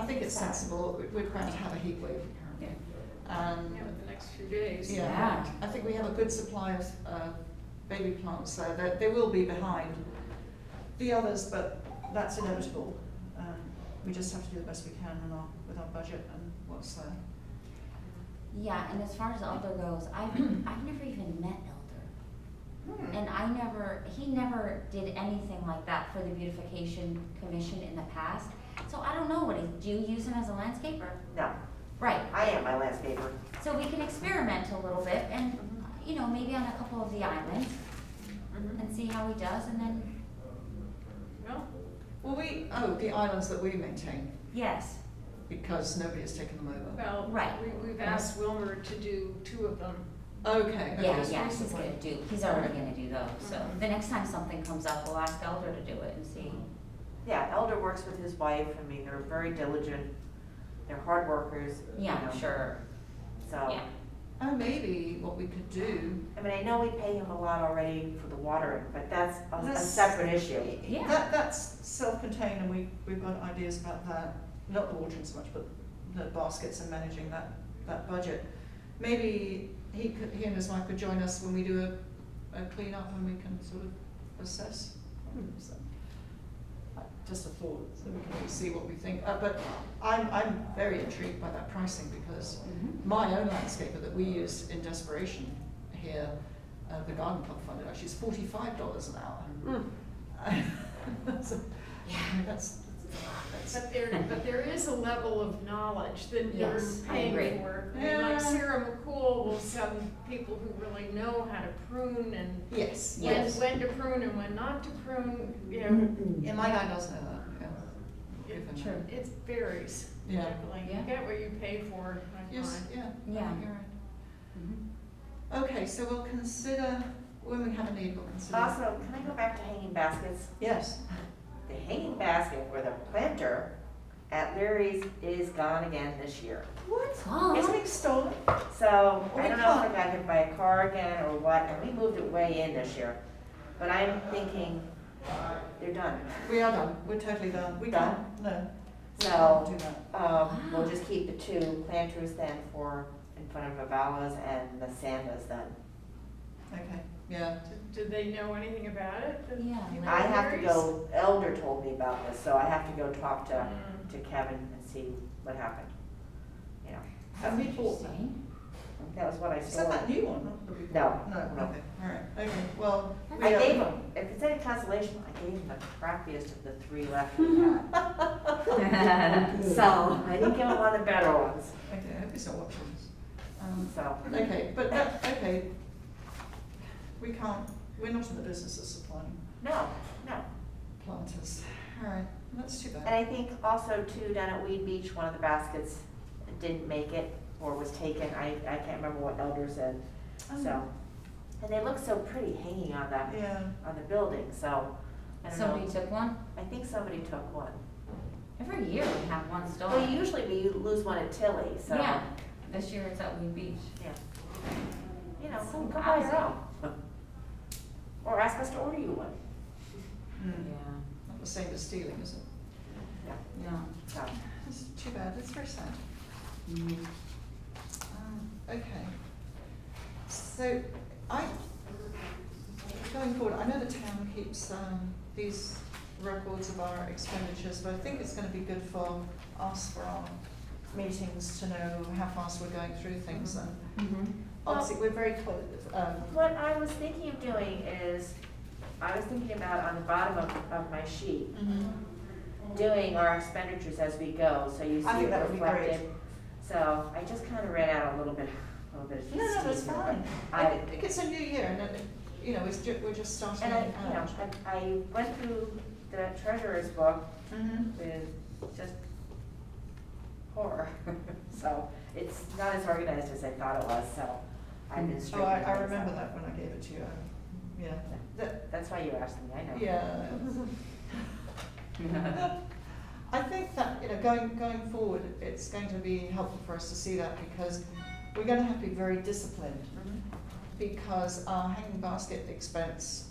think it's sensible. We're going to have a heat wave apparently, and Yeah, the next few days. yeah, I think we have a good supply of baby plants there. They will be behind the others, but that's inevitable. We just have to do the best we can with our budget and what's there. Yeah, and as far as Elder goes, I've never even met Elder. And he never did anything like that for the Beautification Commission in the past. So I don't know do you use him as a landscaper? No, Right, I am my landscaper. so we can experiment a little bit and, maybe on a couple of the islands and see how he does and then, Well, Well, the islands that we maintain, yes, because nobody has taken them over. well, Right. we've asked Wilmer to do 2 of them. Okay. yeah, okay. he's already gonna do those. So the next time something comes up, we'll ask Elder to do it and see. Yeah, Elder works with his wife. I mean, they're very diligent. They're hard workers. Yeah, you know, I'm sure, So, yeah. Oh, maybe what we could do. I mean, I know we pay him a lot already for the watering, but that's a That's- separate issue. Yeah. That's self-contained, and we've got ideas about that. Not the watering so much, but the baskets and managing that budget. Maybe he and his wife could join us when we do a clean up, and we can sort of assess. So, just a thought, so we can really see what we think. But I'm very intrigued by that pricing, because my own landscaper that we use in desperation here, the Garden Club funded, actually is $45 an hour. So, that's But there is a level of knowledge that you're Yes, I paying agree. for. I mean, like Yeah. Sarah McCool will send people who really know how to prune and yes. Yes. when to prune and when not to prune, Yeah, my guy does know that, yeah. It- Give him True. it varies. Yeah. Definitely. Yeah. You get what you pay for, I that. Yes, find. yeah. Yeah. You're right. Mhm. Okay, so we'll consider, when we have a need, we'll consider. Also, can I go back to hanging baskets? Yes. The hanging basket or the planter at Larry's is gone again this year. What? Oh. It's being stolen? So, Oh, I don't know if I got hit by a car again or what, and we moved it way in this year. But I'm thinking, they're done. We are done, we're totally done. We Done? can't, no. We So, can't do that. We'll just keep the 2 planters then for in front of Avalas and the Sandas then. Okay, yeah. Did they know anything about it? Yeah. I have to go, Elder told me about this, so I have to go talk to Mm. Kevin and see what happened. You know, Have we bought that? Interesting. that was what I Is saw. that new one? Not that we No, bought? No, no. okay, all right, okay, well. we I don't- gave him, if it's any consolation, I gave him the crappiest of the 3 left we had. So, I didn't give him one of the better ones, Okay, I hope he's not watching this. so. Okay, but okay. We can't, we're not in the business of supplying No, no. planters. All right, that's too And bad. I think also too, down at Weed Beach, one of the baskets didn't make it or was taken. I can't remember what Elder said, so. And they look so pretty hanging on Yeah, the building, so, I don't Somebody know. took one? I think somebody took one. Every year we have one Well, stolen. usually we lose one at Tilly, so. Yeah, this year it's at Weed Beach. Yeah. You know, That's so come buy your lousy. own. Or ask us to order you one. not the same as stealing, is it? Yeah. So, It's too bad, it's very sad. Mhm. Okay. So, going forward, I know the town keeps these records of our expenditures, but I think it's gonna be good for us, for our meetings, to know how fast we're going through things, and Mhm. obviously, we're very close, what I was thinking of doing is, I was thinking about on the bottom of my sheet, doing our expenditures as we go, so you I see think it that would be great. reflected. So I just kind of read out a little bit of No, that's steam, fine. but I think it's a new year, and, we're just starting And out. I went through the treasurer's book Mhm. with just horror. So it's not as organized as I thought it was, so I've been Oh, straightening I things remember out. that when I gave it to you, yeah. That's why you asked me, I know. Yeah. I think that, going forward, it's going to be helpful for us to see that, because we're going to have to be very disciplined Mhm. because our hanging basket expense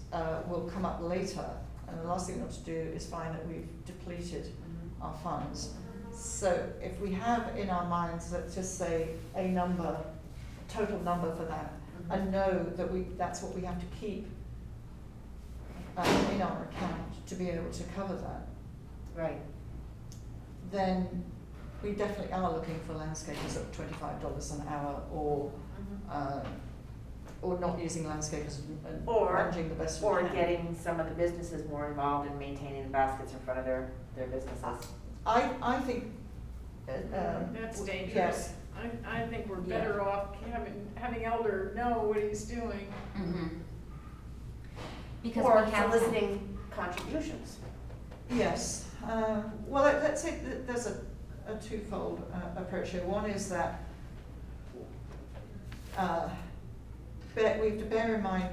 will come up later, and the last thing we want to do is find that we've depleted our funds. So if we have in our minds, let's just say a number, total number for that, and know that that's what we have to keep in our account to be able to cover that, Right. then we definitely are looking for landscapers at $25 an hour, or not using landscapers and Or- arranging the best we Or can. getting some of the businesses more involved in maintaining the baskets in front of their businesses. I think, That's yes. dangerous. I think we're better off having Elder know what he's doing. Because Or we have. soliciting contributions. Yes, well, let's say that there's a twofold approach here. One is that we have to bear in mind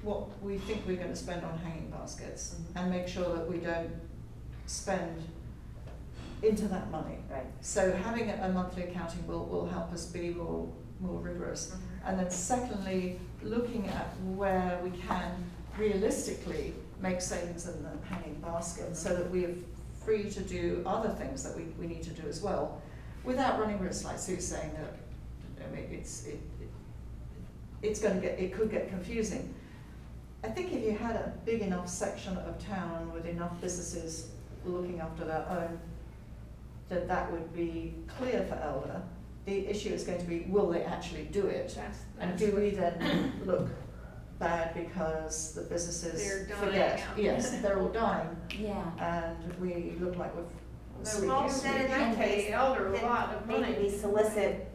what we think we're going to spend on hanging baskets, and make sure that we don't spend into that money. Right. So having a monthly accounting will help us be more rigorous. And then secondly, looking at where we can realistically make savings in the hanging basket, so that we're free to do other things that we need to do as well, without running risk, like Sue's saying, that I mean, it could get confusing. I think if you had a big enough section of town with enough businesses looking after their own, that would be clear for Elder. The issue is going to be, will they actually do it? And do we then look bad because the businesses They're dying forget? out. Yes, they're all dying, Yeah. and we look like we've. Well, then in that case, Elder a lot of Maybe we money. solicit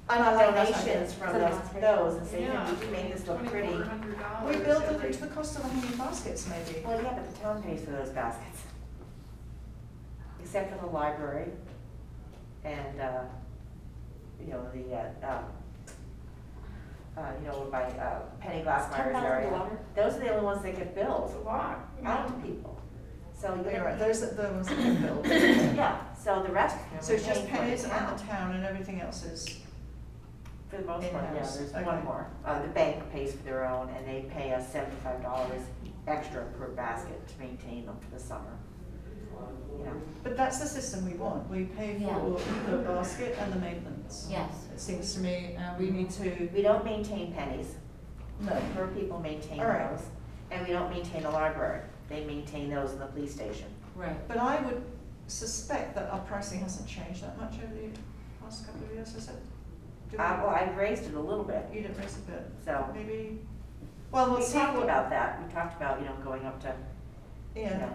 And I like that idea. donations from those and say, Yeah. hey, would you make this look pretty? $2,400 We build them every- into the cost of the hanging baskets, maybe. Well, yeah, but the town pays for those baskets. Except for the library and, by Penny Glassmeyer's $10,000 area. water? Those are the only ones that get It's billed a lot. out to people. So you're You're right, gonna, those are the ones that get billed. yeah, so the rest, So it's just paying for the pennies and town. the town, and everything else is, For the most part, yeah, In-house. there's Okay. one more. The bank pays for their own, and they pay us $75 extra per basket to maintain them for the summer. You know, but that's the system we want. We pay Yeah. for the basket and the maintenance. Yes. It seems to me, we need to, we don't maintain pennies, no, her people maintain All right. those, and we don't maintain the library. They maintain those in the police station. Right. but I would suspect that our pricing hasn't changed that much over the past couple of years, has it? Do we- Well, I raised it a little bit, You didn't raise a bit, so. maybe, well, we'll We see talked what, about that, we talked about, going up to, yeah.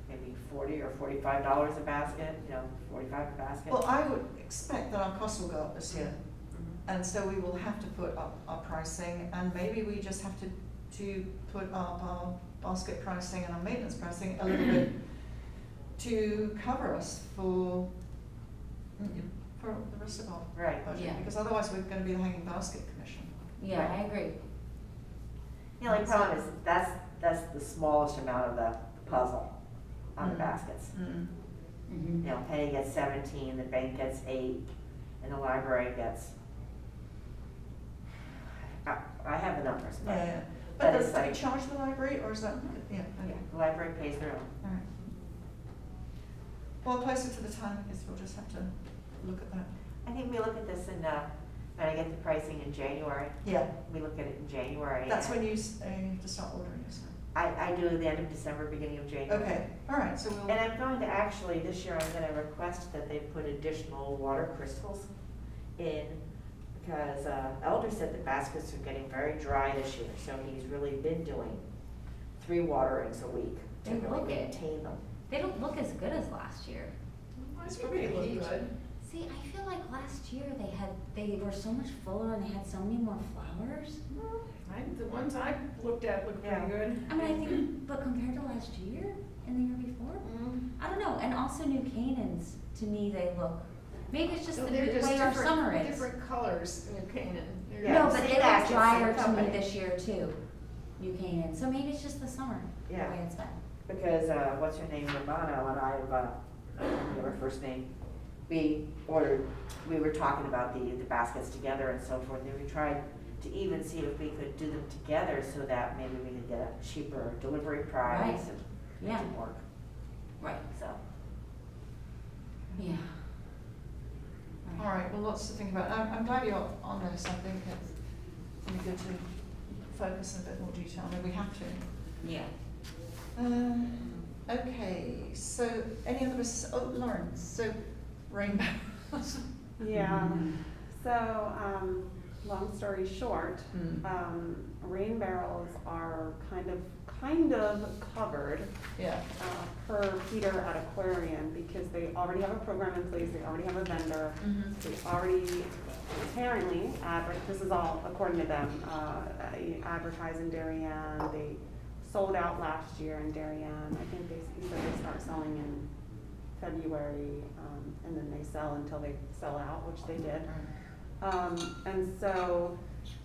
maybe $40 or $45 a basket, 45 a basket. Well, I would expect that our costs will go up this year, and so we will have to put up our pricing, and maybe we just have to put up our basket pricing and our maintenance pricing a little bit to cover us for the rest of our Right. budget, Yeah. because otherwise we're gonna be the hanging basket commission. Yeah, I agree. The only problem is, that's the smallest amount of the puzzle on the Mm. baskets. Mhm. Penny gets 17, the bank gets 8, and the library gets, I have the numbers, but, Yeah, But but it's do we like- charge the library, or is that, yeah, yeah, okay, the library pays their own. all right. Well, closer to the time, I guess we'll just have to look at that. I think we look at this in, when I get the pricing in January, Yeah, we look at it in January. that's and when you have to start ordering, isn't it? I do the end of December, beginning of January. Okay, all right, so we'll. And I'm going to actually, this year, I'm gonna request that they put additional water crystals in, because Elder said the baskets are getting very dry this year, so he's really been doing 3 waterings a week to They really look it. maintain them. They don't look as good as last year. I think they look good. See, I feel like last year they were so much fuller and they had so many more flowers. The ones I looked at look Yeah. pretty good. I mean, I think, but compared to last year and the year before, Mm. I don't know. And also New Canaan's, to me, they look, maybe it's just So the they're just way our different- summer is. Different colors in New Canaan. They're- Yeah, No, but same they look basket, drier same to me company. this year too, New Canaan. So maybe it's just the summer, the Yeah. way it's been. Because, what's her name, Romano and I don't know her first name, we were talking about the baskets together and so forth, and we tried to even see if we could do them together so that maybe we could get a cheaper delivery price Right. and make Yeah. it work, Right, so. yeah. All right, well, lots to think about. I'm glad you're on this. I think it's really good to focus in a bit more detail. I mean, we have to. Yeah. Okay, so any other business? Oh, Lauren, so rainbow. Yeah, so, long story short, rain barrels are kind of covered, Yeah. per Peter at Aquarium, because they already have a program in place, they already have a vendor, they already apparently, this is all according to them, advertise in Darien, they sold out last year in Darien, I think he said they start selling in February, and then they sell until they sell out, which they did. And so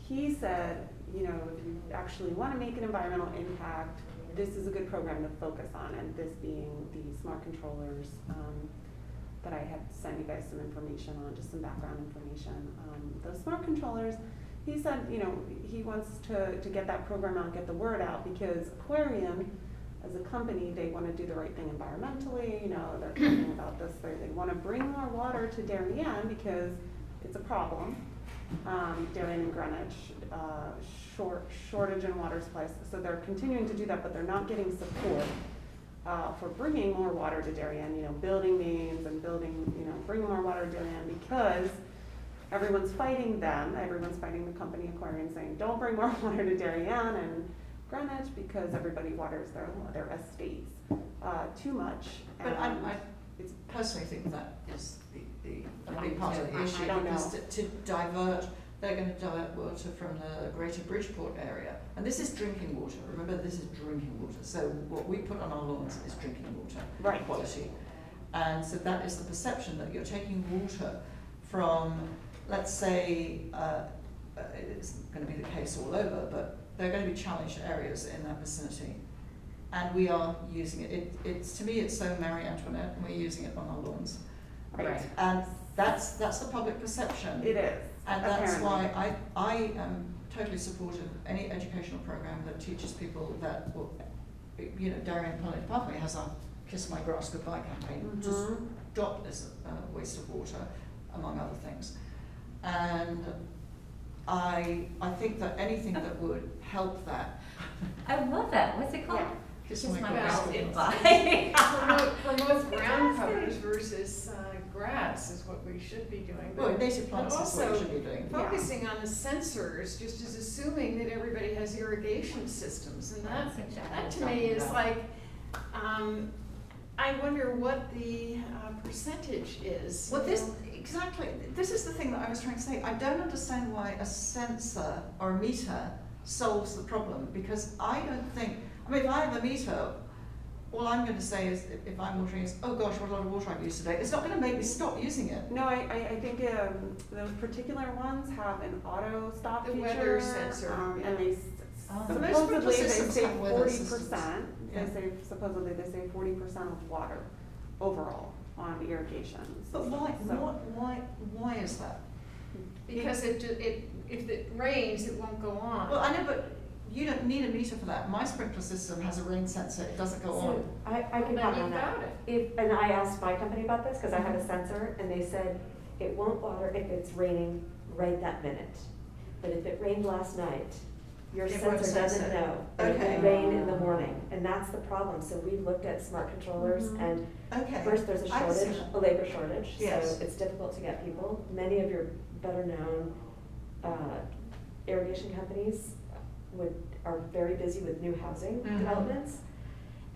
he said, you know, if you actually want to make an environmental impact, this is a good program to focus on, and this being the smart controllers that I had sent you guys some information on, just some background information. Those smart controllers, he said, you know, he wants to get that program out, get the word out, because Aquarium, as a company, they want to do the right thing environmentally, you know, they're talking about this, they want to bring more water to Darien because it's a problem. Darien and Greenwich, shortage in water supplies, so they're continuing to do that, but they're not getting support for bringing more water to Darien, you know, building mains and bringing more water to Darien, because everyone's fighting them, everyone's fighting the company Aquarium, saying, don't bring more water to Darien and Greenwich, because everybody waters their estates too much. But And I personally think that is a big I part of do. the issue. I don't because know. to divert, they're going to divert water from the greater Bridgeport area. And this is drinking water. Remember, this is drinking water. So what we put on our lawns is drinking water Right. quality. And so that is the perception that you're taking water from, let's say, it's going to be the case all over, but there are going to be challenged areas in that vicinity. And we are using it. It's to me, it's so Marie Antoinette, and we're using it on our lawns. Right. And that's the public perception. It is. And that's apparently. why I am totally supportive of any educational program that teaches people that, well, you know, Darien Planning Pathway has our Kiss My Grass Goodbye campaign. Just stop this waste of water, among other things. And I think that anything that would help that. I love that. What's it called? Yeah. Kiss Kiss My my Grass grass Goodbye. goodbye. Promote ground covers versus grass is what we should be doing. But- Well, native plants but is what you also should be doing. focusing on the sensors, just as assuming that everybody has irrigation systems, and That's that exactly to what I'm me talking is about. like, I wonder what the percentage is. Well, exactly, this is the thing that I was trying to say. I don't understand why a sensor or a meter solves the problem, because I don't think, I mean, if I have a meter, all I'm going to say is, if I'm watering, is, oh gosh, what a lot of water I've used today. It's not going to make me stop using it. No, I think those particular ones have an auto stop The feature. weather sensor, And they Oh. But most supposedly they systems say have weather 40%. systems. They Yeah. say, supposedly they say 40% of water overall on irrigation. But why, systems. So- why is that? Because if it rains, it won't go on. Well, I know, but you don't need a meter for that. My sprinkler system has a rain sensor, it doesn't go So on. I can Well, comment then on you've that. got it. And I asked my company about this, because I have a sensor, and they said it won't water if it's raining right that minute. But if it rained last night, your It won't sensor sense doesn't it. know. And it Okay. will rain in the morning, and that's the problem. So we looked at smart controllers, Mhm. and Okay. first, there's a I shortage, understand. a labor shortage, Yes. so it's difficult to get people. Many of your better-known irrigation companies are very busy with new housing Mhm. developments.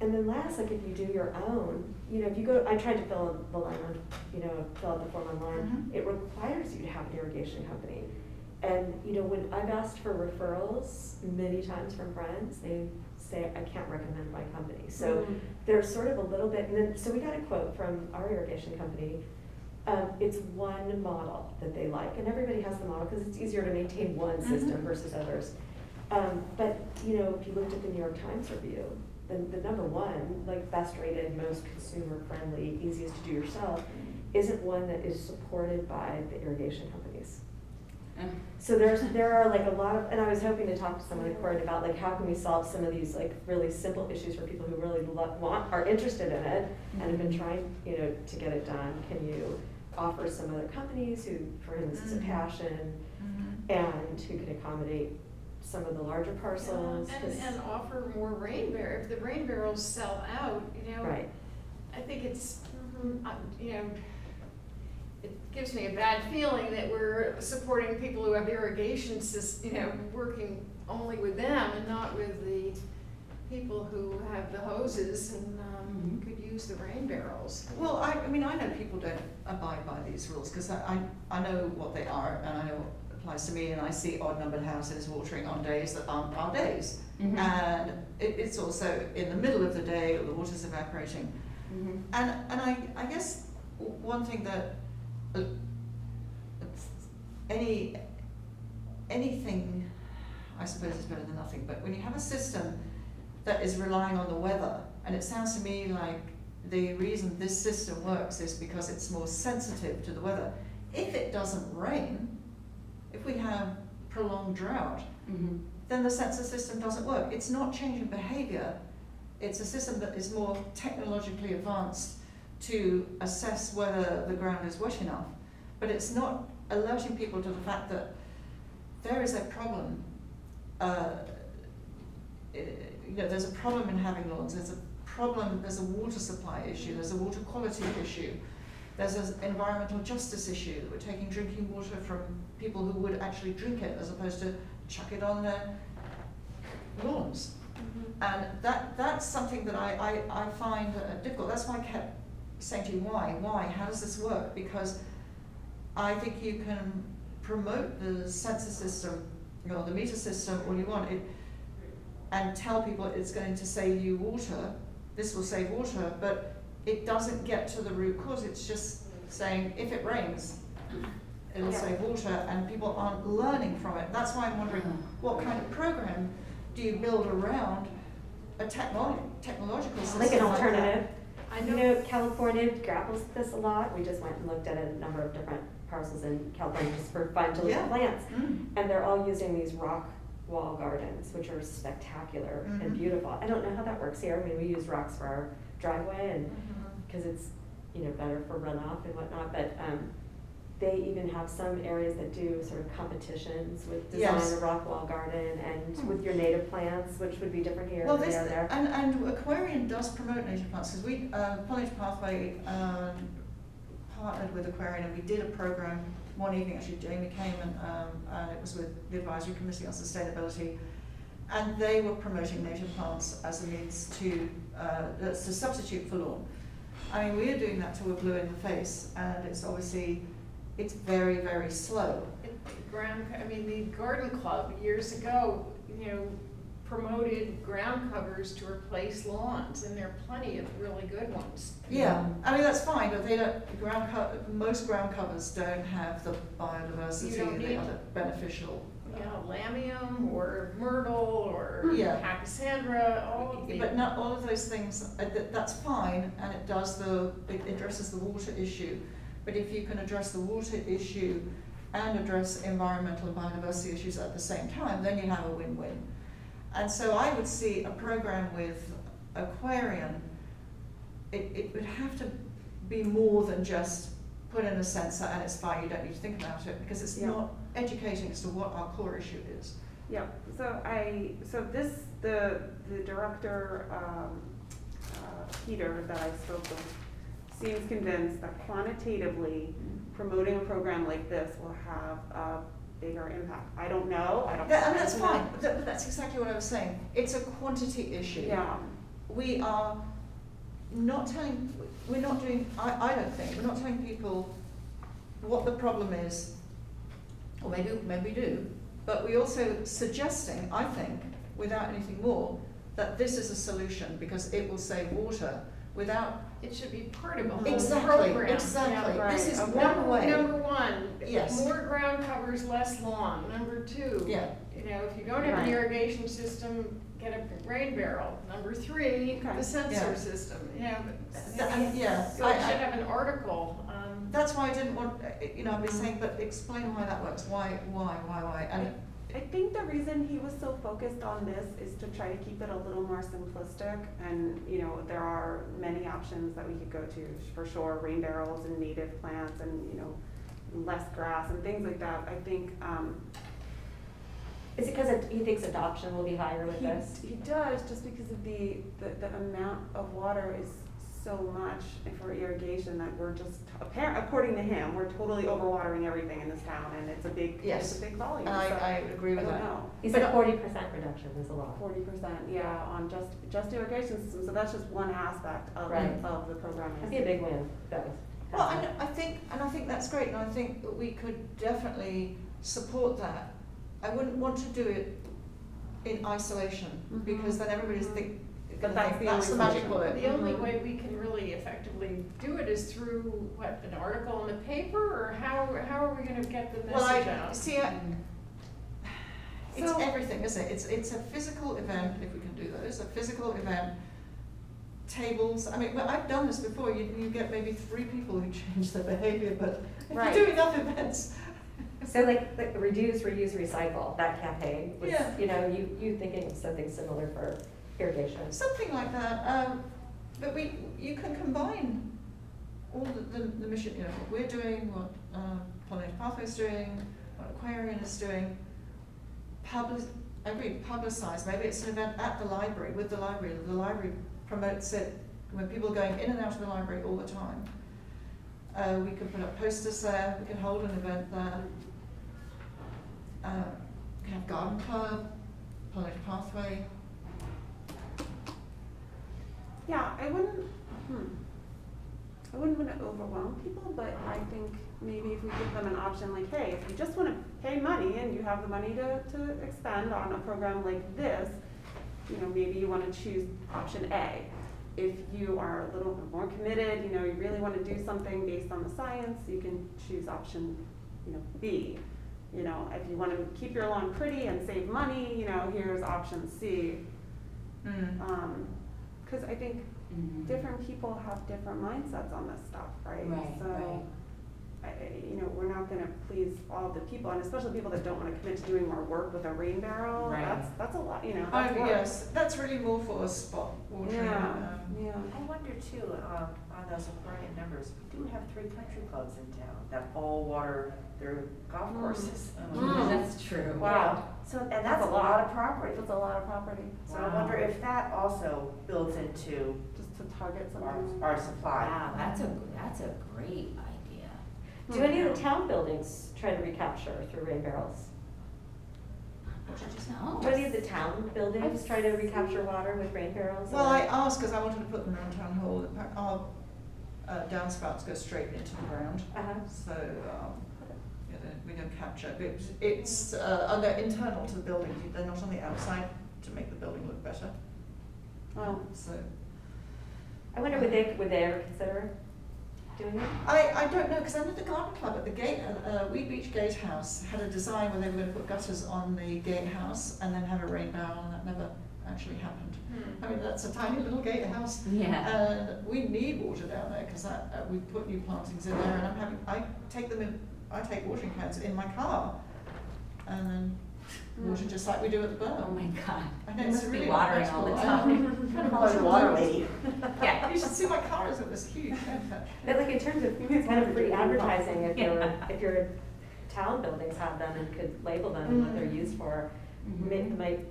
And then last, like if you do your own, you know, if you go, I tried to fill the line on, you know, fill out the form online, Mhm. it requires you to have an irrigation company. And, you know, when I've asked for referrals many times from friends, they say, I can't recommend my company. So there's sort of a little bit, and then, so we got a quote from our irrigation company. It's one model that they like, and everybody has the model because it's easier to maintain one system versus others. But, you know, if you looked at the New York Times review, the number one, like best rated, most consumer friendly, easiest to do yourself, isn't one that is supported by the irrigation companies. So there are like a lot of, and I was hoping to talk to someone in court about like how can we solve some of these like really simple issues for people who really are interested in it and have been trying, to get it done. Can you offer some other companies for whom this is a passion and who can accommodate some of the larger parcels? And offer more rain barrels. If the rain barrels sell out, Right. I think it's, it gives me a bad feeling that we're supporting people who have irrigation working only with them and not with the people who have the hoses and could use the rain barrels. Well, I know people don't abide by these rules, because I know what they are, and I know what applies to me, and I see odd-numbered houses watering on days that aren't our days. And it's also in the middle of the day, the water's evaporating. And I guess one thing that anything, I suppose, is better than nothing, but when you have a system that is relying on the weather, and it sounds to me like the reason this system works is because it's more sensitive to the weather. If it doesn't rain, if we have prolonged drought, then the sensor system doesn't work. It's not changing behavior. It's a system that is more technologically advanced to assess whether the ground is wet enough. But it's not alerting people to the fact that there is a problem. There's a problem in having lawns. There's a problem, there's a water supply issue, there's a water quality issue, there's an environmental justice issue, that we're taking drinking water from people who would actually drink it as opposed to chuck it on their lawns. And that's something that I find difficult. That's why I kept saying to you, why? How does this work? Because I think you can promote the sensor system, the meter system, all you want, and tell people it's going to save you water, this will save water, but it doesn't get to the root cause. It's just saying if it rains, it'll save water, and people aren't learning from it. That's why I'm wondering what kind of program do you build around a technological system Like an that? alternative. I know. California grapples with this a lot. We just went and looked at a number of different parcels in California just for fun to look at plants. And they're all using these rock wall gardens, which are spectacular and beautiful. I don't know how that works here. I mean, we use rocks for our driveway and because it's, better for runoff and whatnot, but they even have some areas that do sort of competitions with design a rock wall garden and with your native plants, which would be different here than they are there. And Aquarian does promote native plants, because we, Pollination Pathway partnered with Aquarian, and we did a program one evening, actually Jamie came, and it was with the Advisory Committee on Sustainability, and they were promoting native plants as a means to substitute for lawn. I mean, we are doing that till we're blue in the face, and it's obviously, it's very, very slow. The garden club years ago, promoted ground covers to replace lawns, and there are plenty of really good ones. Yeah, I mean, that's fine, but they don't, most ground covers don't have the biodiversity, the other beneficial. Lamium or myrtle or pachysandra, all of the. But not all of those things, that's fine, and it addresses the water issue. But if you can address the water issue and address environmental and biodiversity issues at the same time, then you have a win-win. And so I would see a program with Aquarian, it would have to be more than just put in a sensor and it's fine, you don't need to think about it, because it's not educating as to what our core issue is. Yeah, the director, Peter, that I spoke with, seems convinced that quantitatively promoting a program like this will have a bigger impact. I don't know, And that's fine, but that's exactly what I was saying. It's a quantity issue. Yeah. We are not telling, we're not doing, I don't think, we're not telling people what the problem is, or maybe we do, but we're also suggesting, I think, without anything more, that this is a solution because it will save water without. It should be part of a whole Exactly, program. exactly. Yeah, right. This is Okay. one way. Number one, Yes. more ground covers, less lawn. Number two, Yeah. if you don't have an Right. irrigation system, get a rain barrel. Number three, Okay. the sensor Yeah. system. Yeah. So I should have an article That's why I didn't want, I've been saying, but explain why that works, why, and, I think the reason he was so focused on this is to try to keep it a little more simplistic, and, there are many options that we could go to, for sure, rain barrels and native plants and, less grass and things like that. I think, Is it because he thinks adoption will be higher with this? he does, just because of the amount of water is so much for irrigation that we're just, according to him, we're totally overwatering everything in this town, and it's a big, Yes. it's a big volume. and I agree with I that. don't know. He said 40% reduction is a lot. 40%, yeah, on just irrigation system, so that's just one aspect of, Right. of the program. That'd be a big win, though. Well, I think that's great, and I think that we could definitely support that. I wouldn't want to do it in isolation, Mhm. because then everybody's gonna that's think the that's the only magic solution. bullet. The only way we can really effectively do it is through, an article in the paper, or how are we gonna get the Well, message out? It's So- everything, isn't it? It's a physical event, if we can do those, a physical event, tables, but I've done this before, you get maybe 3 people who change their behavior, but if Right. you do enough events. So like reduce, reuse, recycle, that campaign was, Yeah. you thinking of something similar for irrigation. Something like that, but you can combine all the mission, what we're doing, what Pollination Pathway's doing, what Aquarian is doing. Publicize, maybe it's an event at the library, with the library promotes it when people are going in and out of the library all the time. We can put up posters there, we can hold an event there. We can have garden club, Pollination Pathway. Yeah, I wouldn't want to overwhelm people, but I think maybe if we give them an option, like, hey, if you just want to pay money and you have the money to expend on a program like this, maybe you want to choose option A. If you are a little bit more committed, you really want to do something based on the science, you can choose option, B. If you want to keep your lawn pretty and save money, here's option C. Because I think different people have different mindsets on this stuff, right? Right, So, right. we're not gonna please all the people, and especially people that don't wanna commit to doing more work with a rain barrel. Right. That's a lot, that's work. Yes, that's really more for spot watering. Yeah. I wonder too, on those aquarium numbers, we do have 3 country clubs in town that all water their golf courses. That's true. Wow. So, and that's a lot of property. That's a lot of property, So I wonder if that also builds into just to target our, something. our supply. Wow, that's a great idea. Do any of the town buildings try to recapture through rain barrels? No. Do any of the town buildings try to recapture water with rain barrels? Well, or- I asked because I wanted to put them around town hall. Our downspouts go straight into the ground, Uh-huh. so we don't capture. It's they're internal to the building. They're not on the outside to make the building look better. Oh, So I wonder, would they ever consider doing it? I don't know, because I know the garden club at the gate, Wheat Beach Gatehouse had a design where they were going to put gutters on the gatehouse and then have a rain barrel, and that never actually happened. That's a tiny little gatehouse, Yeah. and we need water down there because we put new plantings in there, and I take watering cans in my car, and then water just like we do at the Oh burn. my God. I know You it's must be really watering all the uncomfortable. time. Kind of Call her water lady. Yeah. You should see my car, it was huge. But like in terms of kind of free advertising, if your town buildings have them and could label them and what they're used for, it might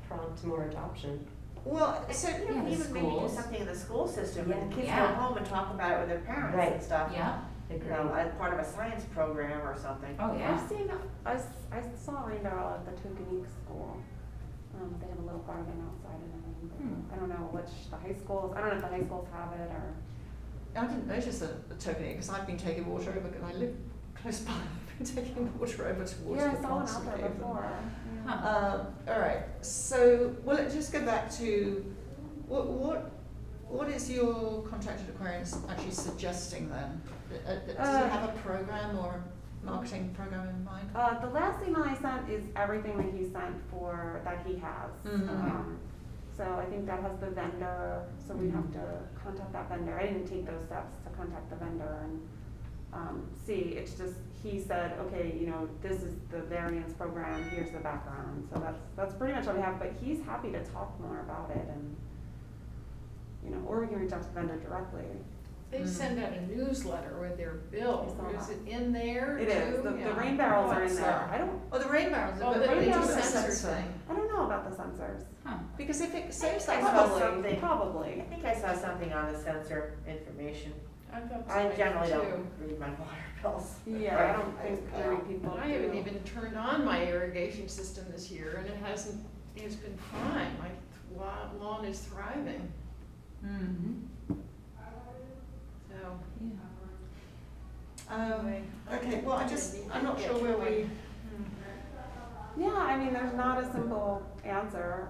prompt more adoption. Well, so You know, Yeah, the even maybe do schools. something in the school system, and the kids go Yeah. home and talk about it with their parents Right. and stuff. Yeah. As part of a science program or something. Oh, yeah. I've seen, I saw a rain barrel at the Tokenique school. They have a little garden outside and everything, but I don't know which, the high schools, I don't know if the high schools have it or. I didn't notice the token because I've been taking water over because I live close by. I've been taking water over to water Yeah, the I saw one plants out we there gave them. before. Yeah. Huh. All right. So, well, let's just go back to what is your contracted aquariums actually suggesting then? Does he have a program or marketing program in mind? The last email I sent is everything that he sent that he has. Mhm. So I think that has the vendor, so we have to contact that vendor. I didn't take those steps to contact the vendor and see. It's just, he said, okay, you know, this is the variance program, here's the background. So that's pretty much all we have, but he's happy to talk more about it and, you know, or we can reach out to the vendor directly. They send out a newsletter with their bill. I saw Is that. it in there It is, the too? rain barrels are in What's there. I don't, Oh, the rain barrels, Oh, but the they do rain a sensor sensor. thing. I don't know about the sensors. Because if it saves saves I that saw money, something. I Probably. think I saw something on the sensor information. I thought so I generally too. don't read my water bills. Yeah, I don't think many people do. I haven't even turned on my irrigation system this year and it's been fine. My lawn is thriving, so. anyway, okay, well, I'm not sure where we, Yeah, I mean, there's not a simple answer.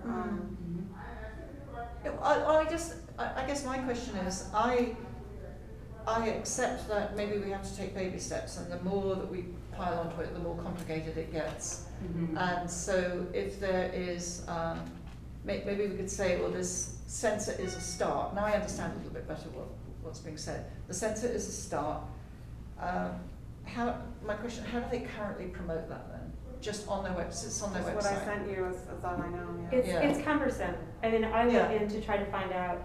I guess my question is, I accept that maybe we have to take baby steps, and the more that we pile onto it, the more complicated it gets. And so if there is, maybe we could say, well, this sensor is a start. Now I understand a little bit better what's being said. The sensor is a start. My question, how do they currently promote that then? Just on their website? It's on their That's website. what I sent you, is all I know, yeah. It's, Yeah. it's cumbersome. I mean, I Yeah. went in to try to find out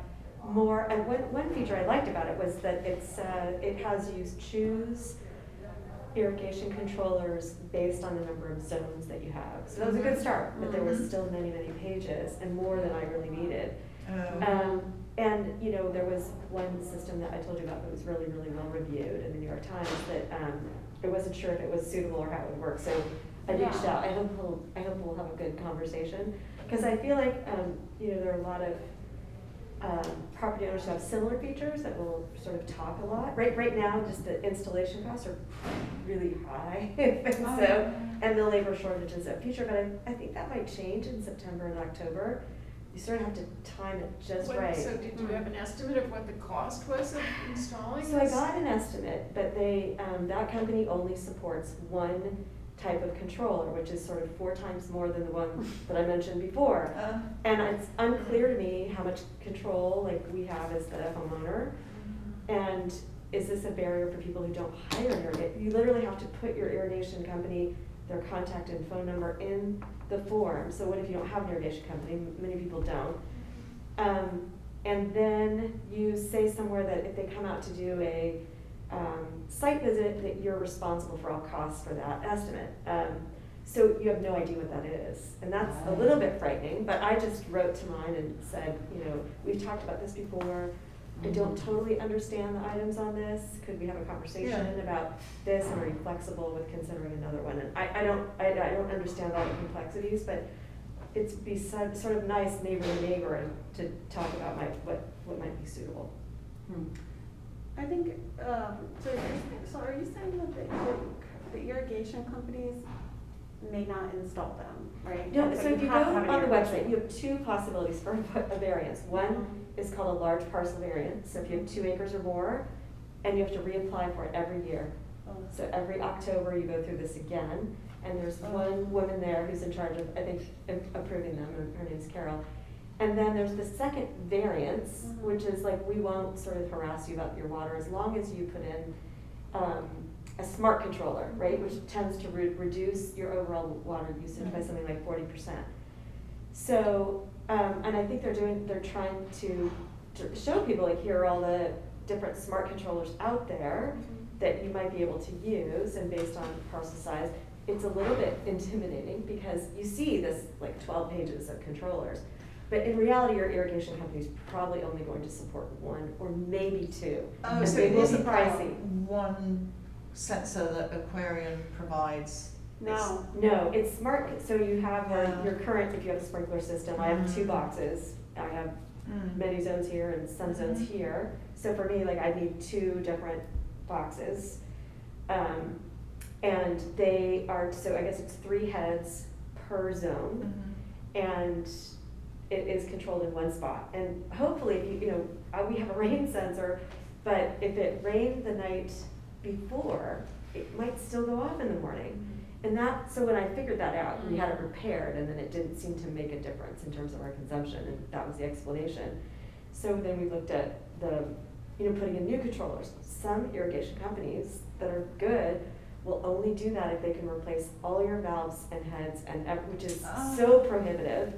more, and one feature I liked about it was that it has you choose irrigation controllers based on the number of zones that you have. So that was a good start, but there was still many, many pages and more than I really needed. And, you know, there was one system that I told you about that was really, really well reviewed in the New York Times that I wasn't sure if it was suitable or how it would work. So I reached out. I hope we'll have a good conversation. Because I feel like, you know, there are a lot of property owners who have similar features that will sort of talk a lot. Right now, just the installation costs are really high. And the labor shortage is a feature, but I think that might change in September and October. You sort of have to time it just right. So did you have an estimate of what the cost was of installing So I this? got an estimate, but that company only supports one type of controller, which is sort of 4 times more than the one that I mentioned before. And it's unclear to me how much control like we have as the homeowner. And is this a barrier for people who don't hire an irrigation? You literally have to put your irrigation company, their contact and phone number in the form. So what if you don't have an irrigation company? Many people don't. And then you say somewhere that if they come out to do a site visit, that you're responsible for all costs for that estimate. So you have no idea what that is. And that's a little bit frightening, but I just wrote to mine and said, you know, we've talked about this before. I don't totally understand the items on this. Could we have a conversation about this, and are you flexible with considering another one? And I don't understand all the complexities, but it'd be sort of nice neighbor to neighbor and to talk about what might be suitable. I think, so are you saying that the irrigation companies may not install them, right? No, But so if you go have to have an on the irrigation. website, you have 2 possibilities for a variance. One is called a large parcel variance, so if you have 2 acres or more, and you have to reapply for it every year. So every October, you go through this again, and there's one woman there who's in charge of, I think, approving them, and her name's Carol. And then there's the second variance, which is like, we won't sort of harass you about your water as long as you put in a smart controller, right, which tends to reduce your overall water usage by something like 40%. So, and I think they're trying to show people, like, here are all the different smart controllers out there that you might be able to use, and based on parcel size, it's a little bit intimidating because you see this like 12 pages of controllers. But in reality, your irrigation company is probably only going to support 1 or maybe 2. Oh, and so they it will is be about pricey. one sensor that Aquarian provides? No. No, it's smart, so you have your current, if you have a sprinkler system, I have 2 boxes. I have many zones here and some zones here. So for me, like, I need 2 different boxes. And they are, so I guess it's 3 heads per zone. And it is controlled in one spot. And hopefully, if you know, we have a rain sensor, but if it rained the night before, it might still go off in the morning. And so when I figured that out, we had it repaired, and then it didn't seem to make a difference in terms of our consumption, and that was the explanation. So then we looked at the putting in new controllers. Some irrigation companies that are good will only do that if they can replace all your valves and heads which is so prohibitive.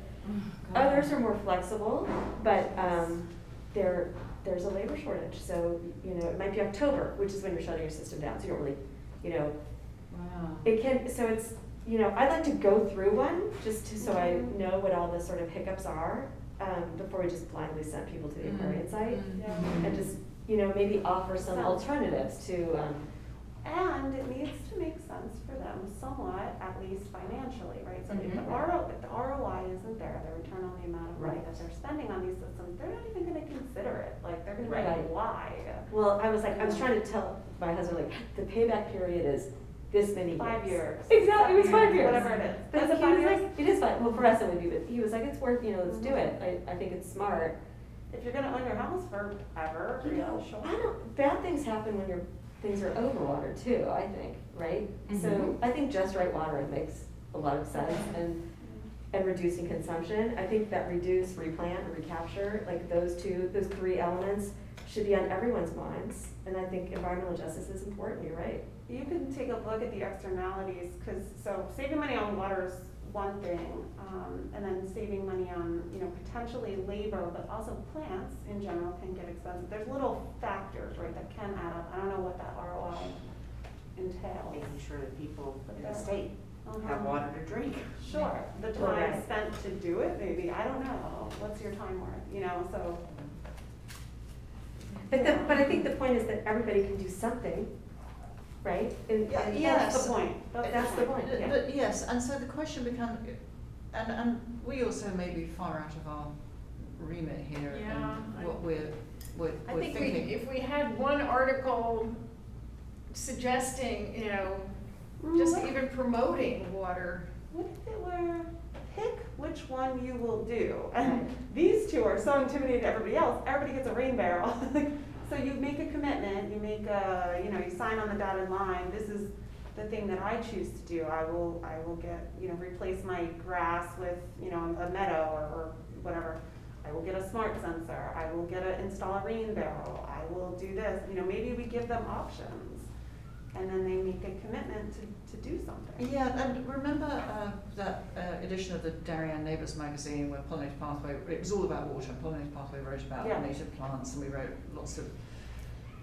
Others are more flexible, but there's a labor shortage. So, it might be October, which is when you're shutting your system down. So you don't really, Wow. it can, so it's, I'd like to go through one so I know what all the sort of hiccups are, before we just blindly send people to the Aquarian site. Yeah. And just, maybe offer some alternatives to, And it needs to make sense for them somewhat, at least financially, right? So if the ROI isn't there, the return on the amount of money Right. that they're spending on these systems, they're not even gonna consider it, like, they're gonna be Right. like, why? well, I was trying to tell my husband, the payback period is this many years. 5 years. Exactly, it was 5 years. Whatever it is. But Is it he 5 was years? like, it is fine, well, for us it would be, but he was like, it's worth, let's do it, I think it's smart. If you're gonna own your house forever, sure. Bad things happen when things are overwatered too, I think, right? So I think just right watering makes a lot of sense, and reducing consumption. I think that reduce, replant, and recapture, like those 3 elements should be on everyone's minds. And I think environmental justice is important, you're right. You can take a look at the externalities, so saving money on water is one thing, and then saving money on, potentially labor, but also plants in general can get expensive. There's little factors, right, that can add up. I don't know what that ROI entails. Making sure that people in the state have Uh-huh. water to drink. Sure, the Well, time right. spent to do it, maybe, I don't know, what's your time worth, so. But I think the point is that everybody can do something, right? And Yes. That's the point. That's the point, yeah. Yes, and so the question becomes, and we also may be far out of our remit here Yeah, and what we're I think thinking. if we had one article suggesting, just even promoting water. What if it were, pick which one you will do? And these two are so intimidating to everybody else, everybody gets a rain barrel. So you make a commitment, you make a, you sign on the dotted line, this is the thing that I choose to do. I will get, replace my grass with, a meadow or whatever. I will get a smart sensor, I will install a rain barrel, I will do this, maybe we give them options. And then they make a commitment to do something. Yeah, and remember that edition of the Darien Neighbours magazine where Pollinator Pathway, it was all about water, and Pollinator Pathway wrote about native plants, and we wrote lots of,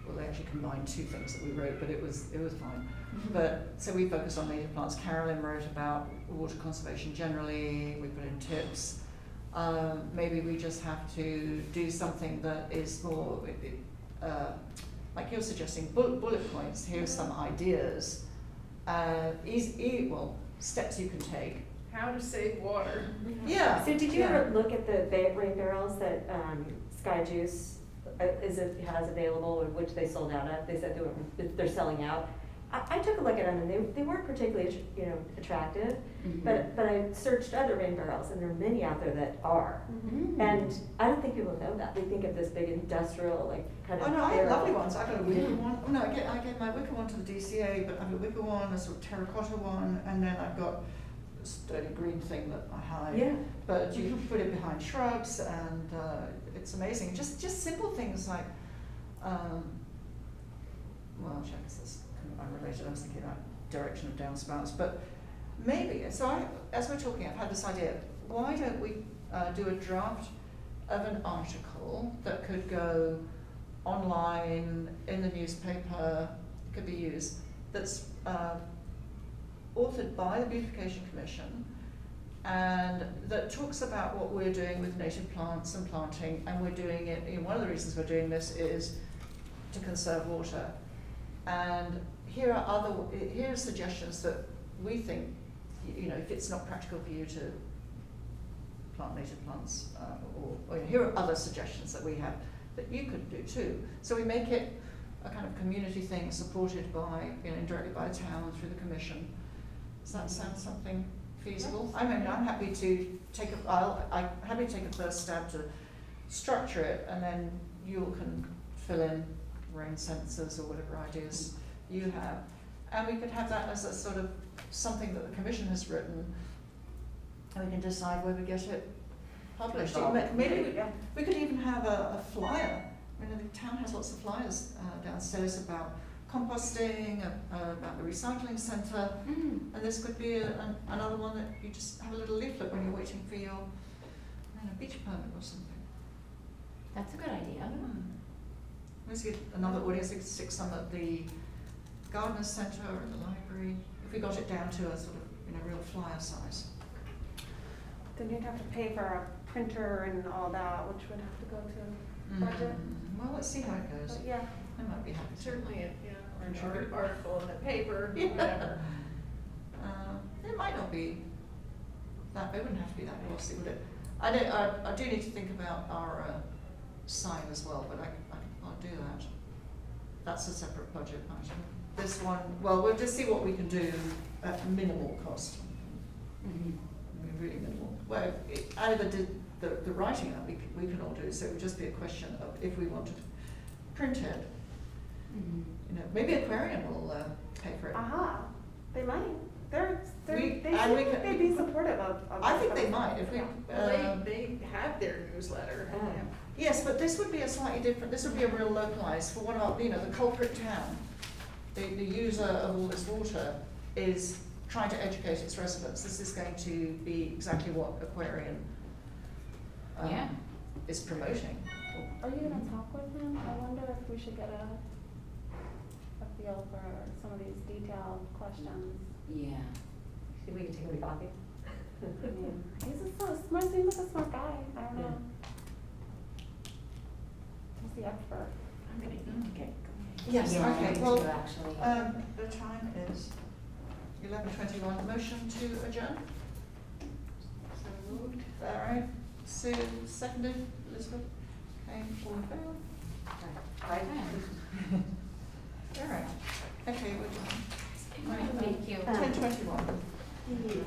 well, they actually combined 2 things that we wrote, but it was fine. But, so we focused on native plants. Carolyn wrote about water conservation generally, we put in tips. Maybe we just have to do something that is more, like you're suggesting, bullet points. Here's some ideas, steps you can take. How to save water. Yeah. So did you ever look at the rain barrels that Sky Juice has available, or which they sold out of? They said they're selling out. I took a look at them, and they weren't particularly attractive, but I searched other rain barrels, and there are many out there that are. And I don't think people know that. They think of this big industrial, kind of. Oh no, I have barrel. lovely ones. I've got a wicker one. Oh, no, I gave my wicker one to the DCA, but I've got a wicker one, a sort of terracotta one, and then I've got a sturdy green thing that I hide. Yeah. But you can put it behind shrubs, and it's amazing. Just simple things like, well, check this. Unrelated, I was thinking about direction of downspouts, but maybe, as we're talking, I've had this idea, why don't we do a draft of an article that could go online, in the newspaper, could be used, that's authored by the Beautification Commission, and that talks about what we're doing with native plants and planting, and we're doing it, one of the reasons we're doing this is to conserve water. And here are suggestions that we think, if it's not practical for you to plant native plants, or here are other suggestions that we have that you could do too. So we make it a kind of community thing supported by, indirectly by the town through the commission. Does that sound something feasible? Yes. I'm happy to take I'm happy to take a first stab to structure it, and then you can fill in rain sensors or whatever ideas you have, and we could have that as a sort of something that the commission has written, and we can decide where we get it published. Maybe we could even have a flyer, the town has lots of flyers downstairs about composting, about the recycling centre, and this could be another one that you just have a little leaflet when you're waiting for your beach permit or something. That's a good idea. Let's get another audience, we could stick some at the gardener's centre or in the library, if we got it down to a sort of, real flyer size. Then you'd have to pay for a printer and all that, which would have to go to budget. Well, let's see how it goes. But yeah, I might be happy to. Certainly, or an Sure. article in the paper, Yeah. whatever. It might not be that, it wouldn't have to be that costly, would it? I do need to think about our sign as well, but I'll do that. That's a separate budget item. This one, well, we'll just see what we can do at minimal cost. Really minimal. Well, either did the writing up, we can all do, so it would just be a question of if we wanted to print it. Maybe Aquarium will pay for it. aha, they might. They We- seem and we like can- they'd be supportive of. I think they might, if we, Yeah. Well, they have their newsletter. yes, but this would be a slightly different, this would be a real localized, for one of our, the culprit town, the user of all this water is trying to educate its residents. This is going to be exactly what Aquarium Yeah. is promoting. Are you gonna talk with him? I wonder if we should get a feel for some of these detailed questions. Yeah. Should we take a coffee? I mean, he's seems like a smart guy. I don't know. He's the expert. I'm gonna need to get going. Yes, Yeah, okay, me well, too, actually. the time is 11:21. Motion to adjourn? So moved. All right, Sue, seconded, Elizabeth, okay, all in favor? All right, okay, we're done. Thank you. 10:21. Yeah.